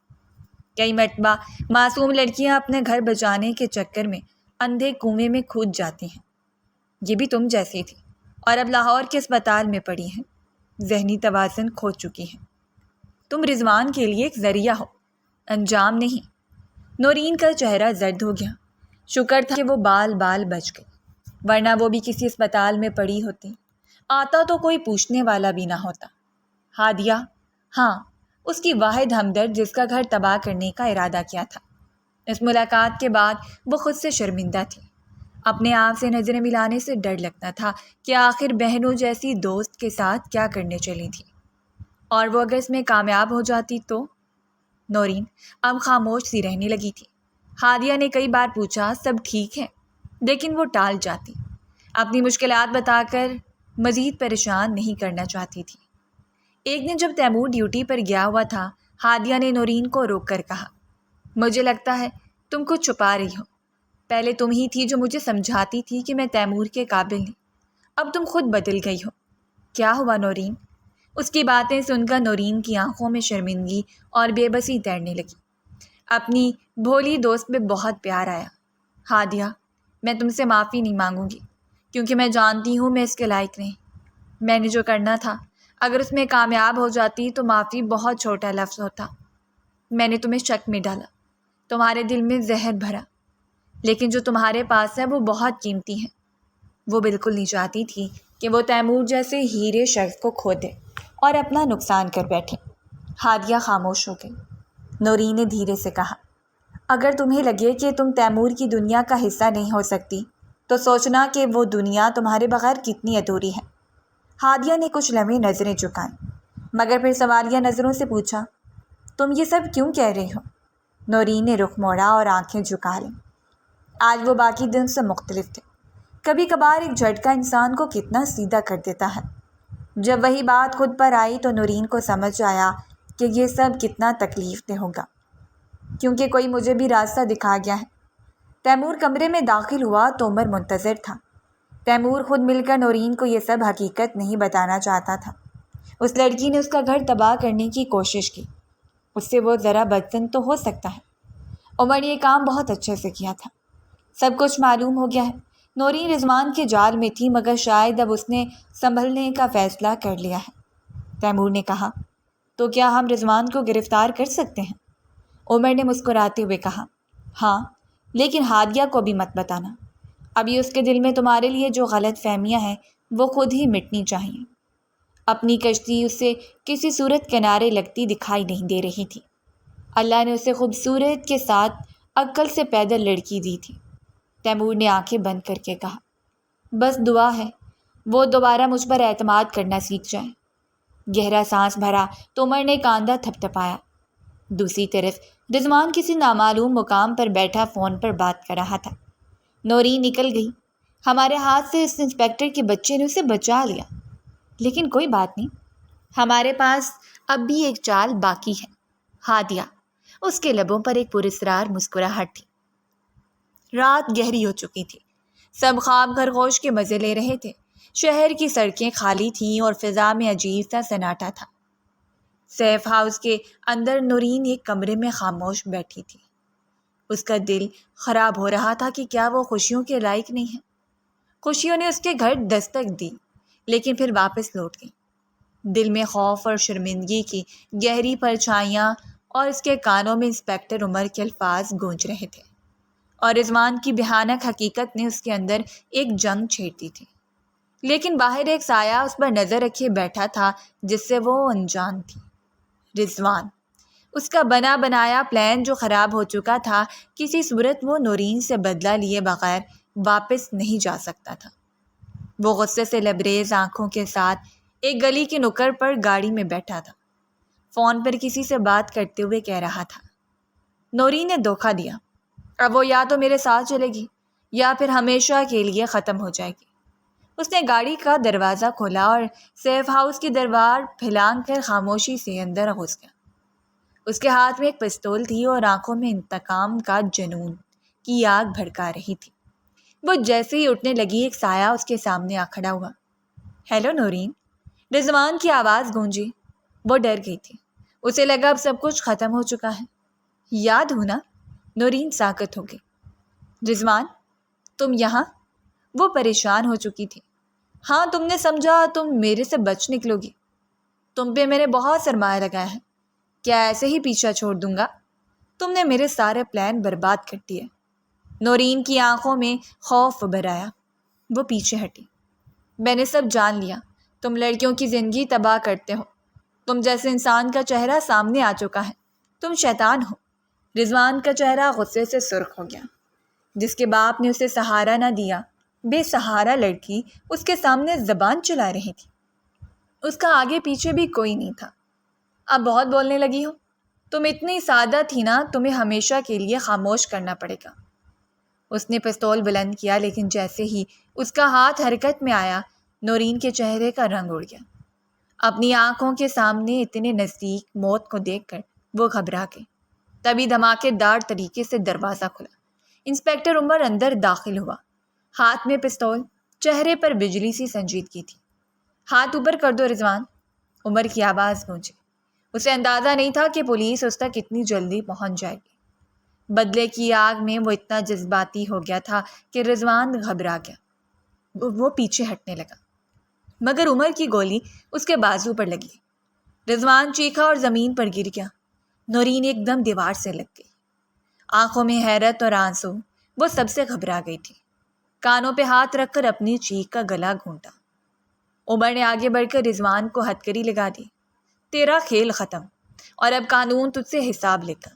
کئی مرتبہ معصوم لڑکیاں اپنے گھر بچانے کے چکر میں اندھے کنویں میں کود جاتی ہیں۔ یہ بھی تم جیسی تھی اور اب لاہور کے اسپتال میں پڑی ہیں، ذہنی توازن کھو چکی ہیں۔ تم رضوان کے لیے ایک ذریعہ ہو، انجام نہیں۔ نورین کا چہرہ زرد ہو گیا۔ شکر تھا کہ وہ بال بال بچ گئی، ورنہ وہ بھی کسی اسپتال میں پڑی ہوتی۔ آتا تو کوئی پوچھنے والا بھی نہ ہوتا۔ ہادیہ، ہاں، اس کی واحد ہمدرد جس کا گھر تباہ کرنے کا ارادہ کیا تھا۔ اس ملاقات کے بعد وہ خود سے شرمندہ تھی۔ اپنے آپ سے نظریں ملانے سے ڈر لگتا تھا کہ آخر بہنوں جیسی دوست کے ساتھ کیا کرنے چلی تھی، اور وہ اگر اس میں کامیاب ہو جاتی تو۔ نورین اب خاموش سی رہنے لگی تھی۔ ہادیہ نے کئی بار پوچھا سب ٹھیک ہے، لیکن وہ ٹال جاتی، اپنی مشکلات بتا کر مزید پریشان نہیں کرنا چاہتی تھی۔ ایک دن جب تیمور ڈیوٹی پر گیا ہوا تھا، ہادیہ نے نورین کو روک کر کہا، مجھے لگتا ہے تم کچھ چھپا رہی ہو۔ پہلے تم ہی تھی جو مجھے سمجھاتی تھی کہ میں تیمور کے قابل نہیں، اب تم خود بدل گئی ہو۔ کیا ہوا نورین؟ اس کی باتیں سن کر نورین کی آنکھوں میں شرمندگی اور بے بسی تیرنے لگی۔ اپنی بھولی دوست پہ بہت پیار آیا۔ ہادیہ، میں تم سے معافی نہیں مانگوں گی، کیونکہ میں جانتی ہوں میں اس کے لائق نہیں۔ میں نے جو کرنا تھا، اگر اس میں کامیاب ہو جاتی تو معافی بہت چھوٹا لفظ ہوتا۔ میں نے تمہیں شک میں ڈالا، تمہارے دل میں زہر بھرا، لیکن جو تمہارے پاس ہے وہ بہت قیمتی ہے۔ وہ بالکل نہیں چاہتی تھی کہ وہ تیمور جیسے ہیرے شخص کو کھو دے اور اپنا نقصان کر بیٹھے۔ ہادیہ خاموش ہو گئی۔ نورین نے دھیرے سے کہا، اگر تمہیں لگے کہ تم تیمور کی دنیا کا حصہ نہیں ہو سکتی تو سوچنا کہ وہ دنیا تمہارے بغیر کتنی ادھوری ہے۔ ہادیہ نے کچھ لمحے نظریں جھکائیں، مگر پھر سوالیہ نظروں سے پوچھا، تم یہ سب کیوں کہہ رہی ہو؟ نورین نے رخ موڑا اور آنکھیں جھکا لیں۔ آج وہ باقی دن سے مختلف تھے۔ کبھی کبھار ایک جھٹکا انسان کو کتنا سیدھا کر دیتا ہے۔ جب وہی بات خود پر آئی تو نورین کو سمجھ آیا کہ یہ سب کتنا تکلیف دہ ہوگا، کیونکہ کوئی مجھے بھی راستہ دکھا گیا ہے۔ تیمور کمرے میں داخل ہوا تو عمر منتظر تھا۔ تیمور خود مل کر نورین کو یہ سب حقیقت نہیں بتانا چاہتا تھا۔ اس لڑکی نے اس کا گھر تباہ کرنے کی کوشش کی، اس سے وہ ذرا بدتن تو ہو سکتا ہے۔ عمر نے یہ کام بہت اچھے سے کیا تھا۔ سب کچھ معلوم ہو گیا ہے۔ نورین رضوان کے جال میں تھی، مگر شاید اب اس نے سنبھلنے کا فیصلہ کر لیا ہے۔ تیمور نے کہا، تو کیا ہم رضوان کو گرفتار کر سکتے ہیں؟ عمر نے مسکراتے ہوئے کہا، ہاں، لیکن ہادیہ کو بھی مت بتانا۔ ابھی اس کے دل میں تمہارے لیے جو غلط فہمیاں ہیں وہ خود ہی مٹنی چاہیے۔ اپنی کشتی اسے کسی صورت کنارے لگتی دکھائی نہیں دے رہی تھی۔ اللہ نے اسے خوبصورت کے ساتھ عقل سے پیدل لڑکی دی تھی۔ تیمور نے آنکھیں بند کر کے کہا، بس دعا ہے وہ دوبارہ مجھ پر اعتماد کرنا سیکھ جائے۔ گہرا سانس بھرا تو عمر نے کاندھا تھپ تھپایا۔ دوسری طرف رضوان کسی نامعلوم مقام پر بیٹھا فون پر بات کر رہا تھا۔ نورین نکل گئی، ہمارے ہاتھ سے اس انسپیکٹر کے بچے نے اسے بچا لیا، لیکن کوئی بات نہیں، ہمارے پاس اب بھی ایک چال باقی ہے۔ ہادیہ، اس کے لبوں پر ایک پراسرار مسکراہٹ تھی۔ رات گہری ہو چکی تھی، سب خواب خرگوش کے مزے لے رہے تھے۔ شہر کی سڑکیں خالی تھیں اور فضا میں عجیب سا سناٹا تھا۔ سیف ہاؤس کے اندر نورین ایک کمرے میں خاموش بیٹھی تھی۔ اس کا دل خراب ہو رہا تھا کہ کیا وہ خوشیوں کے لائق نہیں ہے۔ خوشیوں نے اس کے گھر دستک دی، لیکن پھر واپس لوٹ گئی۔ دل میں خوف اور شرمندگی کی گہری پرچھائیاں اور اس کے کانوں میں انسپیکٹر عمر کے الفاظ گونج رہے تھے، اور رضوان کی بھیانک حقیقت نے اس کے اندر ایک جنگ چھیڑ دی تھی۔ لیکن باہر ایک سایہ اس پر نظر رکھے بیٹھا تھا جس سے وہ انجان تھی۔ رضوان، اس کا بنا بنایا پلان جو خراب ہو چکا تھا، کسی صورت وہ نورین سے بدلہ لیے بغیر واپس نہیں جا سکتا تھا۔ وہ غصے سے لبریز آنکھوں کے ساتھ ایک گلی کی نکڑ پر گاڑی میں بیٹھا تھا، فون پر کسی سے بات کرتے ہوئے کہہ رہا تھا، نورین نے دھوکہ دیا، اب وہ یا تو میرے ساتھ چلے گی یا پھر ہمیشہ کے لیے ختم ہو جائے گی۔ اس نے گاڑی کا دروازہ کھولا اور سیف ہاؤس کی دیوار پھلانگ کر خاموشی سے اندر گھس گیا۔ اس کے ہاتھ میں ایک پستول تھی اور آنکھوں میں انتقام کا جنون کی آگ بھڑکا رہی تھی۔ وہ جیسے ہی اٹھنے لگی ایک سایہ اس کے سامنے آ کھڑا ہوا۔ ہیلو نورین، رضوان کی آواز گونجی۔ وہ ڈر گئی تھی، اسے لگا اب سب کچھ ختم ہو چکا ہے۔ یاد ہو نا؟ نورین ساکت ہو گئی۔ رضوان، تم یہاں؟ وہ پریشان ہو چکی تھی۔ ہاں، تم نے سمجھا تم میرے سے بچ نکلو گی؟ تم پہ میں نے بہت سرمایہ لگایا ہے، کیا ایسے ہی پیچھا چھوڑ دوں گا؟ تم نے میرے سارے پلان برباد کر دیے۔ نورین کی آنکھوں میں خوف ابھر آیا۔ وہ پیچھے ہٹی۔ میں نے سب جان لیا، تم لڑکیوں کی زندگی تباہ کرتے ہو۔ تم جیسے انسان کا چہرہ سامنے آ چکا ہے، تم شیطان ہو۔ رضوان کا چہرہ غصے سے سرخ ہو گیا۔ جس کے باپ نے اسے سہارا نہ دیا، بے سہارا لڑکی اس کے سامنے زبان چلا رہی تھی۔ اس کا آگے پیچھے بھی کوئی نہیں تھا۔ اب بہت بولنے لگی ہو، تم اتنی سادہ تھی نا، تمہیں ہمیشہ کے لیے خاموش کرنا پڑے گا۔ اس نے پستول بلند کیا، لیکن جیسے ہی اس کا ہاتھ حرکت میں آیا، نورین کے چہرے کا رنگ اڑ گیا۔ اپنی آنکھوں کے سامنے اتنے نزدیک موت کو دیکھ کر وہ گھبرا گئی۔ تبھی دھماکے دار طریقے سے دروازہ کھلا۔ انسپکٹر عمر اندر داخل ہوا، ہاتھ میں پستول، چہرے پر بجلی سی سنجیدگی تھی۔ ہاتھ اوپر کر دو رضوان، عمر کی آواز گونجی۔ اسے اندازہ نہیں تھا کہ پولیس اس تک اتنی جلدی پہنچ جائے گی۔ بدلے کی آگ میں وہ اتنا جذباتی ہو گیا تھا کہ رضوان گھبرا گیا۔ وہ پیچھے ہٹنے لگا، مگر عمر کی گولی اس کے بازو پر لگی۔ رضوان چیخا اور زمین پر گر گیا۔ نورین ایک دم دیوار سے لگ گئی، آنکھوں میں حیرت اور آنسو۔ وہ سب سے گھبرا گئی تھی، کانوں پہ ہاتھ رکھ کر اپنی چیخ کا گلا گھونٹا۔ عمر نے آگے بڑھ کر رضوان کو ہتکڑی لگا دی۔ تیرا کھیل ختم، اور اب قانون تجھ سے حساب لے گا۔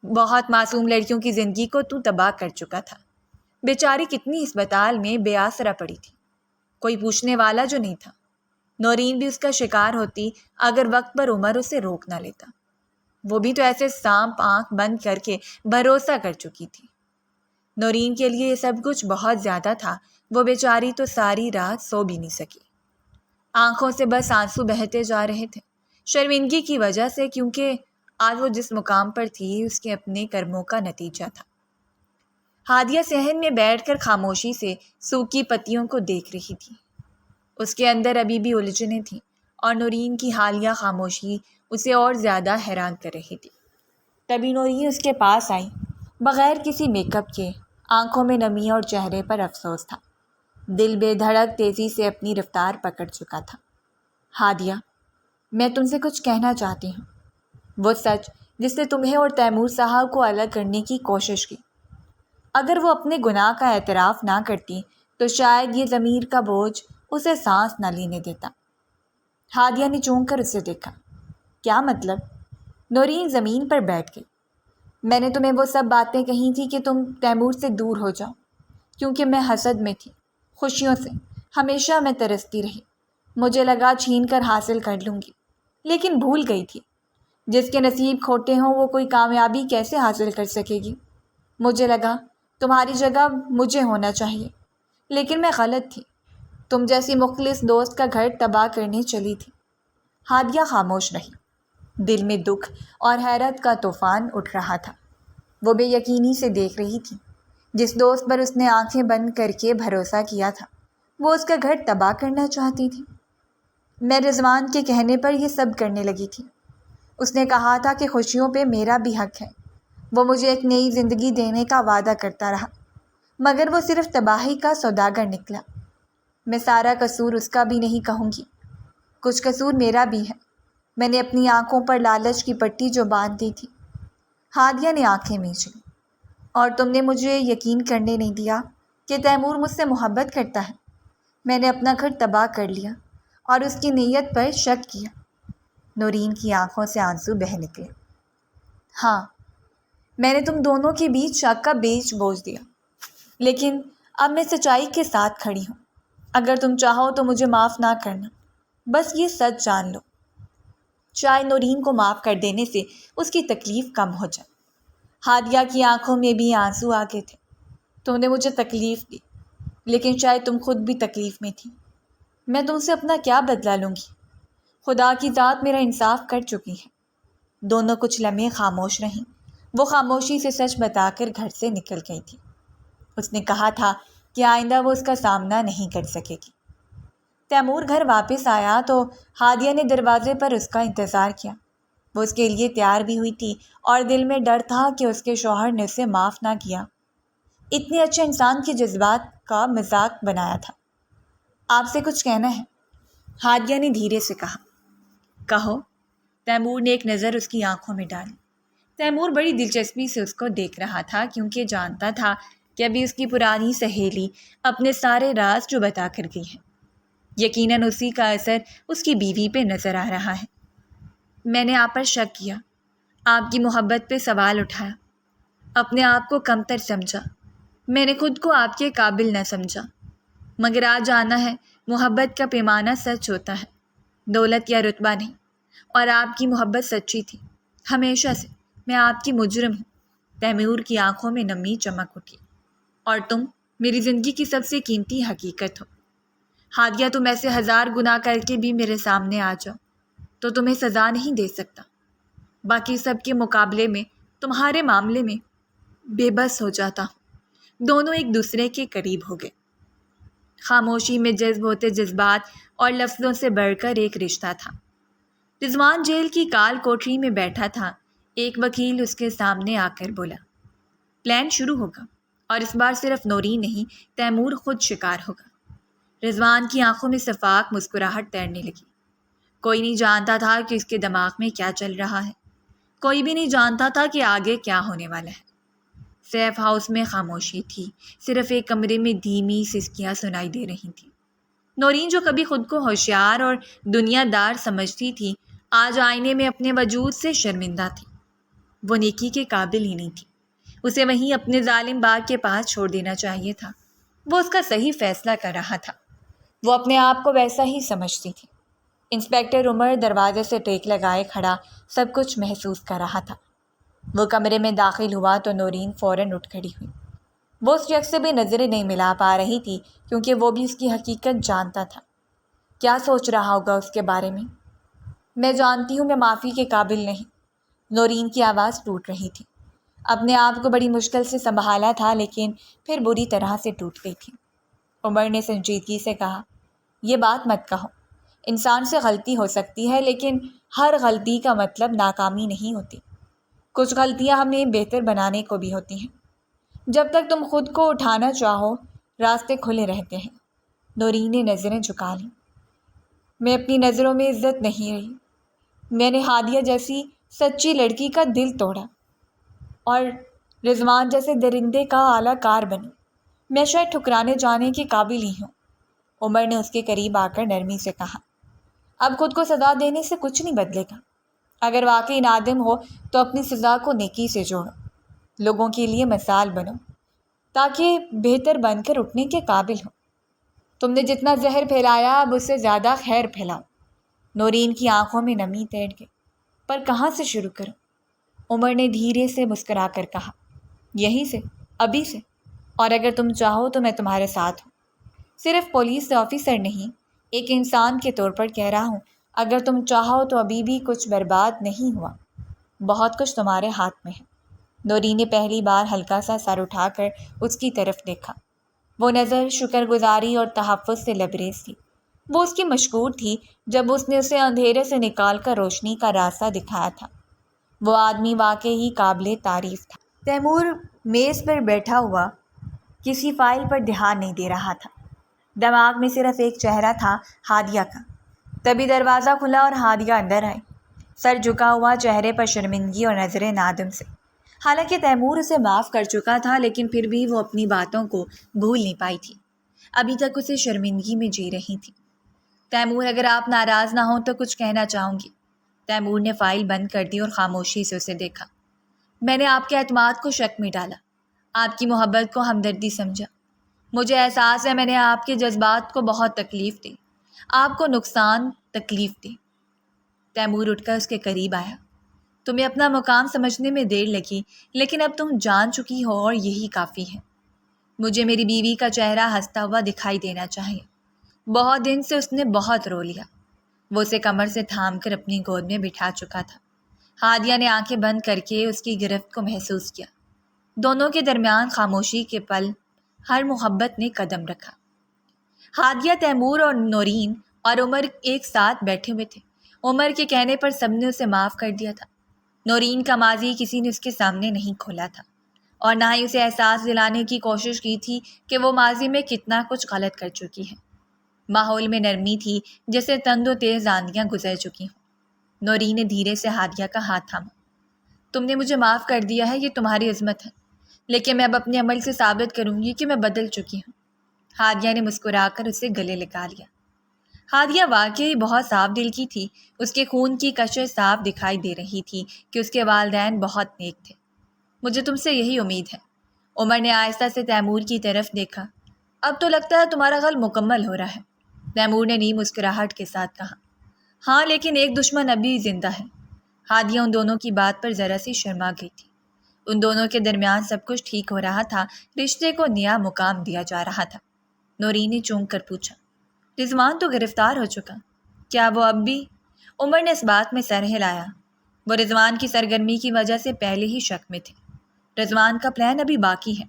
بہت معصوم لڑکیوں کی زندگی کو تو تباہ کر چکا تھا۔ بیچاری کتنی اسپتال میں بے آسرا پڑی تھی، کوئی پوچھنے والا جو نہیں تھا۔ نورین بھی اس کا شکار ہوتی اگر وقت پر عمر اسے روک نہ لیتا۔ وہ بھی تو ایسے سانپ آنکھ بند کر کے بھروسہ کر چکی تھی۔ نورین کے لیے یہ سب کچھ بہت زیادہ تھا۔ وہ بیچاری تو ساری رات سو بھی نہیں سکی، آنکھوں سے بس آنسو بہتے جا رہے تھے، شرمندگی کی وجہ سے، کیونکہ آج وہ جس مقام پر تھی اس کے اپنے کرموں کا نتیجہ تھا۔ ہادیہ صحن میں بیٹھ کر خاموشی سے سوکھی پتیوں کو دیکھ رہی تھی۔ اس کے اندر ابھی بھی الجھنیں تھیں، اور نورین کی حالیہ خاموشی اسے اور زیادہ حیران کر رہی تھی۔ تبھی نورین اس کے پاس آئی، بغیر کسی میک اپ کے، آنکھوں میں نمی اور چہرے پر افسوس تھا۔ دل بے دھڑک تیزی سے اپنی رفتار پکڑ چکا تھا۔ ہادیہ، میں تم سے کچھ کہنا چاہتی ہوں، وہ سچ جس نے تمہیں اور تیمور صاحب کو الگ کرنے کی کوشش کی۔ اگر وہ اپنے گناہ کا اعتراف نہ کرتی تو شاید یہ ضمیر کا بوجھ اسے سانس نہ لینے دیتا۔ ہادیہ نے چونک کر اسے دیکھا۔ کیا مطلب؟ نورین زمین پر بیٹھ گئی۔ میں نے تمہیں وہ سب باتیں کہی تھی کہ تم تیمور سے دور ہو جاؤ، کیونکہ میں حسد میں تھی، خوشیوں سے ہمیشہ میں ترستی رہی۔ مجھے لگا چھین کر حاصل کر لوں گی، لیکن بھول گئی تھی جس کے نصیب کھوٹے ہوں وہ کوئی کامیابی کیسے حاصل کر سکے گی۔ مجھے لگا تمہاری جگہ مجھے ہونا چاہیے، لیکن میں غلط تھی، تم جیسی مخلص دوست کا گھر تباہ کرنے چلی تھی۔ ہادیہ خاموش رہی، دل میں دکھ اور حیرت کا طوفان اٹھ رہا تھا۔ وہ بے یقینی سے دیکھ رہی تھی، جس دوست پر اس نے آنکھیں بند کر کے بھروسہ کیا تھا، وہ اس کا گھر تباہ کرنا چاہتی تھی۔ میں رضوان کے کہنے پر یہ سب کرنے لگی تھی۔ اس نے کہا تھا کہ خوشیوں پہ میرا بھی حق ہے، وہ مجھے ایک نئی زندگی دینے کا وعدہ کرتا رہا، مگر وہ صرف تباہی کا سوداگر نکلا۔ میں سارا قصور اس کا بھی نہیں کہوں گی، کچھ قصور میرا بھی ہے۔ میں نے اپنی آنکھوں پر لالچ کی پٹی جو باندھ دی تھی۔ ہادیہ نے آنکھیں میچ لی۔ اور تم نے مجھے یقین کرنے نہیں دیا کہ تیمور مجھ سے محبت کرتا ہے۔ میں نے اپنا گھر تباہ کر لیا اور اس کی نیت پر شک کیا۔ نورین کی آنکھوں سے آنسو بہہ نکلے۔ ہاں، میں نے تم دونوں کے بیچ شک کا بیج بوجھ دیا، لیکن اب میں سچائی کے ساتھ کھڑی ہوں۔ اگر تم چاہو تو مجھے معاف نہ کرنا، بس یہ سچ جان لو۔ شاید نورین کو معاف کر دینے سے اس کی تکلیف کم ہو جائے۔ ہادیہ کی آنکھوں میں بھی آنسو آ گئے تھے۔ تم نے مجھے تکلیف دی، لیکن شاید تم خود بھی تکلیف میں تھی۔ میں تم سے اپنا کیا بدلہ لوں گی؟ خدا کی ذات میرا انصاف کر چکی ہے۔ دونوں کچھ لمحے خاموش رہیں۔ وہ خاموشی سے سچ بتا کر گھر سے نکل گئی تھی۔ اس نے کہا تھا کہ آئندہ وہ اس کا سامنا نہیں کر سکے گی۔ تیمور گھر واپس آیا تو ہادیہ نے دروازے پر اس کا انتظار کیا۔ وہ اس کے لیے تیار بھی ہوئی تھی اور دل میں ڈر تھا کہ اس کے شوہر نے اسے معاف نہ کیا۔ اتنے اچھے انسان کے جذبات کا مذاق بنایا تھا۔ آپ سے کچھ کہنا ہے؟ ہادیہ نے دھیرے سے کہا۔ کہو۔ تیمور نے ایک نظر اس کی آنکھوں میں ڈالی۔ تیمور بڑی دلچسپی سے اس کو دیکھ رہا تھا کیونکہ جانتا تھا کہ ابھی اس کی پرانی سہیلی اپنے سارے راز جو بتا کر گئی ہے۔ یقیناً اسی کا اثر اس کی بیوی پہ نظر آ رہا ہے۔ میں نے آپ پر شک کیا، آپ کی محبت پہ سوال اٹھایا، اپنے آپ کو کمتر سمجھا، میں نے خود کو آپ کے قابل نہ سمجھا، مگر آج جانا ہے محبت کا پیمانہ سچ ہوتا ہے، دولت یا رتبہ نہیں، اور آپ کی محبت سچی تھی، ہمیشہ سے۔ میں آپ کی مجرم ہوں۔ تیمور کی آنکھوں میں نمی چمک اٹھی۔ اور تم میری زندگی کی سب سے قیمتی حقیقت ہو۔ ہادیہ، تم ایسے 1000 گناہ کر کے بھی میرے سامنے آ جاؤ تو تمہیں سزا نہیں دے سکتا۔ باقی سب کے مقابلے میں تمہارے معاملے میں بے بس ہو جاتا ہوں۔ دونوں ایک دوسرے کے قریب ہو گئے۔ خاموشی میں جذب ہوتے جذبات اور لفظوں سے بڑھ کر ایک رشتہ تھا۔ رضوان جیل کی کال کوٹری میں بیٹھا تھا۔ ایک وکیل اس کے سامنے آ کر بولا، پلان شروع ہوگا، اور اس بار صرف نورین نہیں، تیمور خود شکار ہوگا۔ رضوان کی آنکھوں میں شفاف مسکراہٹ تیرنے لگی۔ کوئی نہیں جانتا تھا کہ اس کے دماغ میں کیا چل رہا ہے۔ کوئی بھی نہیں جانتا تھا کہ آگے کیا ہونے والا ہے۔ سیف ہاؤس میں خاموشی تھی۔ صرف ایک کمرے میں دھیمی سسکیاں سنائی دے رہی تھیں۔ نورین، جو کبھی خود کو ہوشیار اور دنیا دار سمجھتی تھی، آج آئینے میں اپنے وجود سے شرمندہ تھی۔ وہ نیکی کے قابل ہی نہیں تھی۔ اسے وہیں اپنے ظالم باغ کے پاس چھوڑ دینا چاہیے تھا۔ وہ اس کا صحیح فیصلہ کر رہا تھا۔ وہ اپنے آپ کو ویسا ہی سمجھتی تھی۔ انسپکٹر عمر دروازے سے ٹیک لگائے کھڑا سب کچھ محسوس کر رہا تھا۔ وہ کمرے میں داخل ہوا تو نورین فوراً اٹھ کھڑی ہوئی۔ وہ اس شخص سے بھی نظریں نہیں ملا پا رہی تھی کیونکہ وہ بھی اس کی حقیقت جانتا تھا۔ کیا سوچ رہا ہوگا اس کے بارے میں؟ میں جانتی ہوں میں معافی کے قابل نہیں۔ نورین کی آواز ٹوٹ رہی تھی۔ اپنے آپ کو بڑی مشکل سے سنبھالا تھا لیکن پھر بری طرح سے ٹوٹ گئی تھی۔ عمر نے سنجیدگی سے کہا، یہ بات مت کہو۔ انسان سے غلطی ہو سکتی ہے لیکن ہر غلطی کا مطلب ناکامی نہیں ہوتی۔ کچھ غلطیاں ہمیں بہتر بنانے کو بھی ہوتی ہیں۔ جب تک تم خود کو اٹھانا چاہو راستے کھلے رہتے ہیں۔ نورین نے نظریں جھکا لیں۔ میں اپنی نظروں میں عزت نہیں رہی۔ میں نے ہادیہ جیسی سچی لڑکی کا دل توڑا اور رضوان جیسے درندے کا اعلیٰ کار بنی۔ میں شاید ٹھکرانے جانے کے قابل ہی ہوں۔ عمر نے اس کے قریب آ کر نرمی سے کہا، اب خود کو سزا دینے سے کچھ نہیں بدلے گا۔ اگر واقعی نادم ہو تو اپنی سزا کو نیکی سے جوڑو، لوگوں کے لیے مثال بنو تاکہ بہتر بن کر اٹھنے کے قابل ہو۔ تم نے جتنا زہر پھیلایا اب اس سے زیادہ خیر پھیلاؤ۔ نورین کی آنکھوں میں نمی تیر گئی۔ پر کہاں سے شروع کروں؟ عمر نے دھیرے سے مسکرا کر کہا، یہیں سے، ابھی سے، اور اگر تم چاہو تو میں تمہارے ساتھ ہوں۔ صرف پولیس آفیسر نہیں، ایک انسان کے طور پر کہہ رہا ہوں، اگر تم چاہو تو ابھی بھی کچھ برباد نہیں ہوا، بہت کچھ تمہارے ہاتھ میں ہے۔ نورین نے پہلی بار ہلکا سا سر اٹھا کر اس کی طرف دیکھا۔ وہ نظر شکر گزاری اور تحفظ سے لبریز تھی۔ وہ اس کی مشکور تھی جب اس نے اسے اندھیرے سے نکال کر روشنی کا راستہ دکھایا تھا۔ وہ آدمی واقعی قابل تعریف تھا۔ تیمور میز پر بیٹھا ہوا کسی فائل پر دھیان نہیں دے رہا تھا۔ دماغ میں صرف ایک چہرہ تھا، ہادیہ کا۔ تبھی دروازہ کھلا اور ہادیہ اندر آئی، سر جھکا ہوا، چہرے پر شرمندگی اور نظریں نادم سے۔ حالانکہ تیمور اسے معاف کر چکا تھا لیکن پھر بھی وہ اپنی باتوں کو بھول نہیں پائی تھی۔ ابھی تک اسے شرمندگی میں جی رہی تھی۔ تیمور، اگر آپ ناراض نہ ہوں تو کچھ کہنا چاہوں گی۔ تیمور نے فائل بند کر دی اور خاموشی سے اسے دیکھا۔ میں نے آپ کے اعتماد کو شک میں ڈالا، آپ کی محبت کو ہمدردی سمجھا۔ مجھے احساس ہے میں نے آپ کے جذبات کو بہت تکلیف دی، آپ کو نقصان تکلیف دی۔ تیمور اٹھ کر اس کے قریب آیا۔ تمہیں اپنا مقام سمجھنے میں دیر لگی لیکن اب تم جان چکی ہو اور یہی کافی ہے۔ مجھے میری بیوی کا چہرہ ہنستا ہوا دکھائی دینا چاہیے۔ بہت دن سے اس نے بہت رو لیا۔ وہ اسے کمر سے تھام کر اپنی گود میں بٹھا چکا تھا۔ ہادیہ نے آنکھیں بند کر کے اس کی گرفت کو محسوس کیا۔ دونوں کے درمیان خاموشی کے پل ہر محبت نے قدم رکھا۔ ہادیہ، تیمور اور نورین اور عمر ایک ساتھ بیٹھے ہوئے تھے۔ عمر کے کہنے پر سب نے اسے معاف کر دیا تھا۔ نورین کا ماضی کسی نے اس کے سامنے نہیں کھولا تھا، اور نہ ہی اسے احساس دلانے کی کوشش کی تھی کہ وہ ماضی میں کتنا کچھ غلط کر چکی ہے۔ ماحول میں نرمی تھی، جیسے تند و تیز آندیاں گزر چکی ہوں۔ نورین نے دھیرے سے ہادیہ کا ہاتھ تھاما۔ تم نے مجھے معاف کر دیا ہے، یہ تمہاری عظمت ہے، لیکن میں اب اپنے عمل سے ثابت کروں گی کہ میں بدل چکی ہوں۔ ہادیہ نے مسکرا کر اسے گلے لگا لیا۔ ہادیہ واقعی بہت صاف دل کی تھی۔ اس کے خون کی کشش صاف دکھائی دے رہی تھی کہ اس کے والدین بہت نیک تھے۔ مجھے تم سے یہی امید ہے۔ عمر نے آہستہ سے تیمور کی طرف دیکھا۔ اب تو لگتا ہے تمہارا غل مکمل ہو رہا ہے، تیمور نے نیم مسکراہٹ کے ساتھ کہا۔ ہاں، لیکن ایک دشمن ابھی زندہ ہے۔ ہادیہ ان دونوں کی بات پر ذرا سی شرما گئی تھی۔ ان دونوں کے درمیان سب کچھ ٹھیک ہو رہا تھا، رشتے کو نیا مقام دیا جا رہا تھا۔ نورین نے چونک کر پوچھا، رضوان تو گرفتار ہو چکا، کیا وہ اب بھی؟ عمر نے اس بات میں سر ہلایا۔ وہ رضوان کی سرگرمی کی وجہ سے پہلے ہی شک میں تھے۔ رضوان کا پلان ابھی باقی ہے۔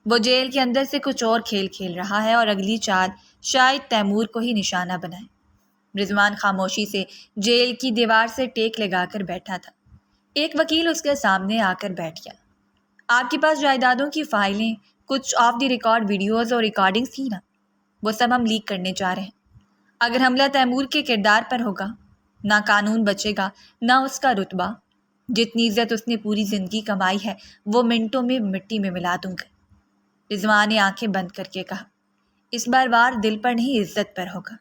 وہ جیل کے اندر سے کچھ اور کھیل کھیل رہا ہے، اور اگلی چال شاید تیمور کو ہی نشانہ بنائے۔ رضوان خاموشی سے جیل کی دیوار سے ٹیک لگا کر بیٹھا تھا۔ ایک وکیل اس کے سامنے آ کر بیٹھ گیا۔ آپ کے پاس جائیدادوں کی فائلیں، کچھ آف دی ریکارڈ ویڈیوز اور ریکارڈنگز تھی نا؟ وہ سب ہم لیک کرنے جا رہے ہیں۔ اگر حملہ تیمور کے کردار پر ہوگا، نہ قانون بچے گا، نہ اس کا رتبہ۔ جتنی عزت اس نے پوری زندگی کمائی ہے، وہ منٹوں میں مٹی میں ملا دوں گا۔ رضوان نے آنکھیں بند کر کے کہا، اس بار وار دل پر نہیں، عزت پر ہوگا۔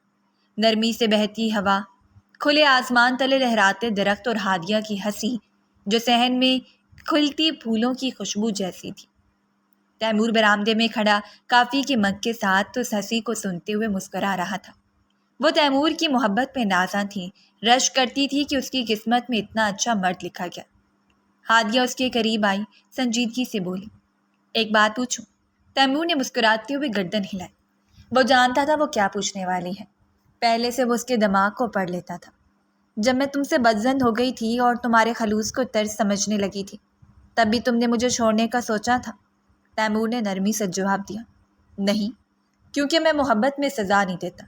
نرمی سے بہتی ہوا، کھلے آسمان تلے لہراتے درخت اور ہادیہ کی ہنسی جو صحن میں کھلتی پھولوں کی خوشبو جیسی تھی۔ تیمور برآمدے میں کھڑا کافی کے مگ کے ساتھ اس ہنسی کو سنتے ہوئے مسکرا رہا تھا۔ وہ تیمور کی محبت پہ نازاں تھی، رشک کرتی تھی کہ اس کی قسمت میں اتنا اچھا مرد لکھا گیا۔ ہادیہ اس کے قریب آئی، سنجیدگی سے بولی، ایک بات پوچھوں؟ تیمور نے مسکراتے ہوئے گردن ہلائی۔ وہ جانتا تھا وہ کیا پوچھنے والی ہے۔ پہلے سے وہ اس کے دماغ کو پڑھ لیتا تھا۔ جب میں تم سے بدظن ہو گئی تھی اور تمہارے خلوص کو طرز سمجھنے لگی تھی، تب بھی تم نے مجھے چھوڑنے کا سوچا تھا؟ تیمور نے نرمی سے جواب دیا، نہیں، کیونکہ میں محبت میں سزا نہیں دیتا۔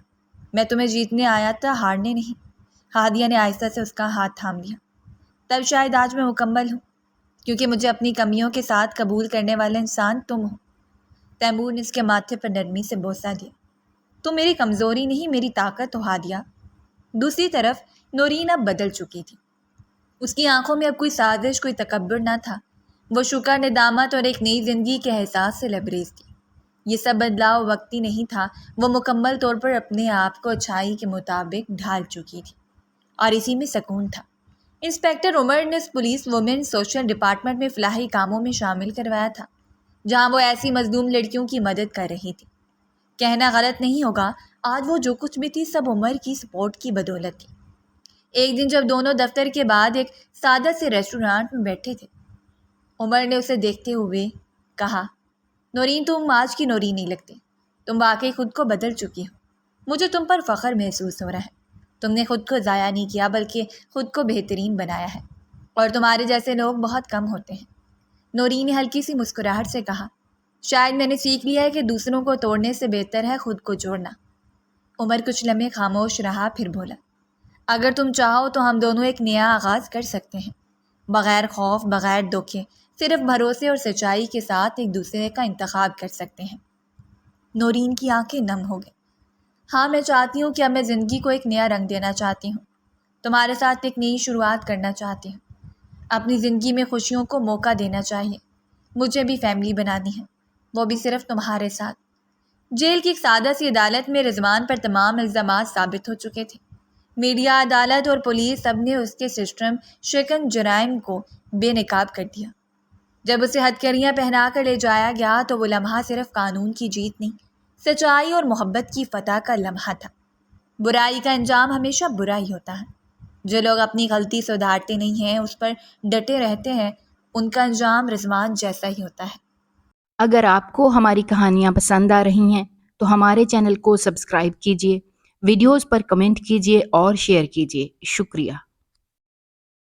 میں تمہیں جیتنے آیا تھا، ہارنے نہیں۔ ہادیہ نے آہستہ سے اس کا ہاتھ تھام لیا۔ تب شاید آج میں مکمل ہوں، کیونکہ مجھے اپنی کمیوں کے ساتھ قبول کرنے والا انسان تم ہو۔ تیمور نے اس کے ماتھے پر نرمی سے بوسہ دیا۔ تو میری کمزوری نہیں، میری طاقت ہو ہادیہ۔ دوسری طرف نورین اب بدل چکی تھی۔ اس کی آنکھوں میں اب کوئی سازش، کوئی تکبر نہ تھا۔ وہ شکر، ندامت اور ایک نئی زندگی کے احساس سے لبریز تھی۔ یہ سب بدلاؤ وقتی نہیں تھا، وہ مکمل طور پر اپنے آپ کو اچھائی کے مطابق ڈھال چکی تھی، اور اسی میں سکون تھا۔ انسپکٹر عمر نے اس پولیس وومن سوشل ڈپارٹمنٹ میں فلاحی کاموں میں شامل کروایا تھا، جہاں وہ ایسی مظلوم لڑکیوں کی مدد کر رہی تھی۔ کہنا غلط نہیں ہوگا، آج وہ جو کچھ بھی تھی سب عمر کی سپورٹ کی بدولت تھی۔ ایک دن جب دونوں دفتر کے بعد ایک سادہ سے ریسٹورانٹ میں بیٹھے تھے، عمر نے اسے دیکھتے ہوئے کہا، نورین، تم آج کی نورین نہیں لگتے، تم واقعی خود کو بدل چکی ہو۔ مجھے تم پر فخر محسوس ہو رہا ہے۔ تم نے خود کو ضائع نہیں کیا، بلکہ خود کو بہترین بنایا ہے، اور تمہارے جیسے لوگ بہت کم ہوتے ہیں۔ نورین نے ہلکی سی مسکراہٹ سے کہا، شاید میں نے سیکھ لیا ہے کہ دوسروں کو توڑنے سے بہتر ہے خود کو جوڑنا۔ عمر کچھ لمحے خاموش رہا، پھر بولا، اگر تم چاہو تو ہم دونوں ایک نیا آغاز کر سکتے ہیں، بغیر خوف، بغیر دھوکے، صرف بھروسے اور سچائی کے ساتھ ایک دوسرے کا انتخاب کر سکتے ہیں۔ نورین کی آنکھیں نم ہو گئیں۔ ہاں، میں چاہتی ہوں کہ اب میں زندگی کو ایک نیا رنگ دینا چاہتی ہوں، تمہارے ساتھ ایک نئی شروعات کرنا چاہتی ہوں۔ اپنی زندگی میں خوشیوں کو موقع دینا چاہیے۔ مجھے بھی فیملی بنانی ہے، وہ بھی صرف تمہارے ساتھ۔ جیل کی ایک سادہ سی عدالت میں رضوان پر تمام الزامات ثابت ہو چکے تھے۔ میڈیا، عدالت اور پولیس سب نے اس کے سسٹم شکن جرائم کو بے نقاب کر دیا۔ جب اسے ہتھکڑیاں پہنا کر لے جایا گیا تو وہ لمحہ صرف قانون کی جیت نہیں، سچائی اور محبت کی فتح کا لمحہ تھا۔ برائی کا انجام ہمیشہ برا ہی ہوتا ہے۔ جو لوگ اپنی غلطی سدھارتے نہیں ہیں، اس پر ڈٹے رہتے ہیں، ان کا انجام رضوان جیسا ہی ہوتا ہے۔ اگر آپ کو ہماری کہانیاں پسند آ رہی ہیں تو ہمارے چینل کو سبسکرائب کیجیے، ویڈیوز پر کمنٹ کیجیے اور شیئر کیجیے۔ شکریہ۔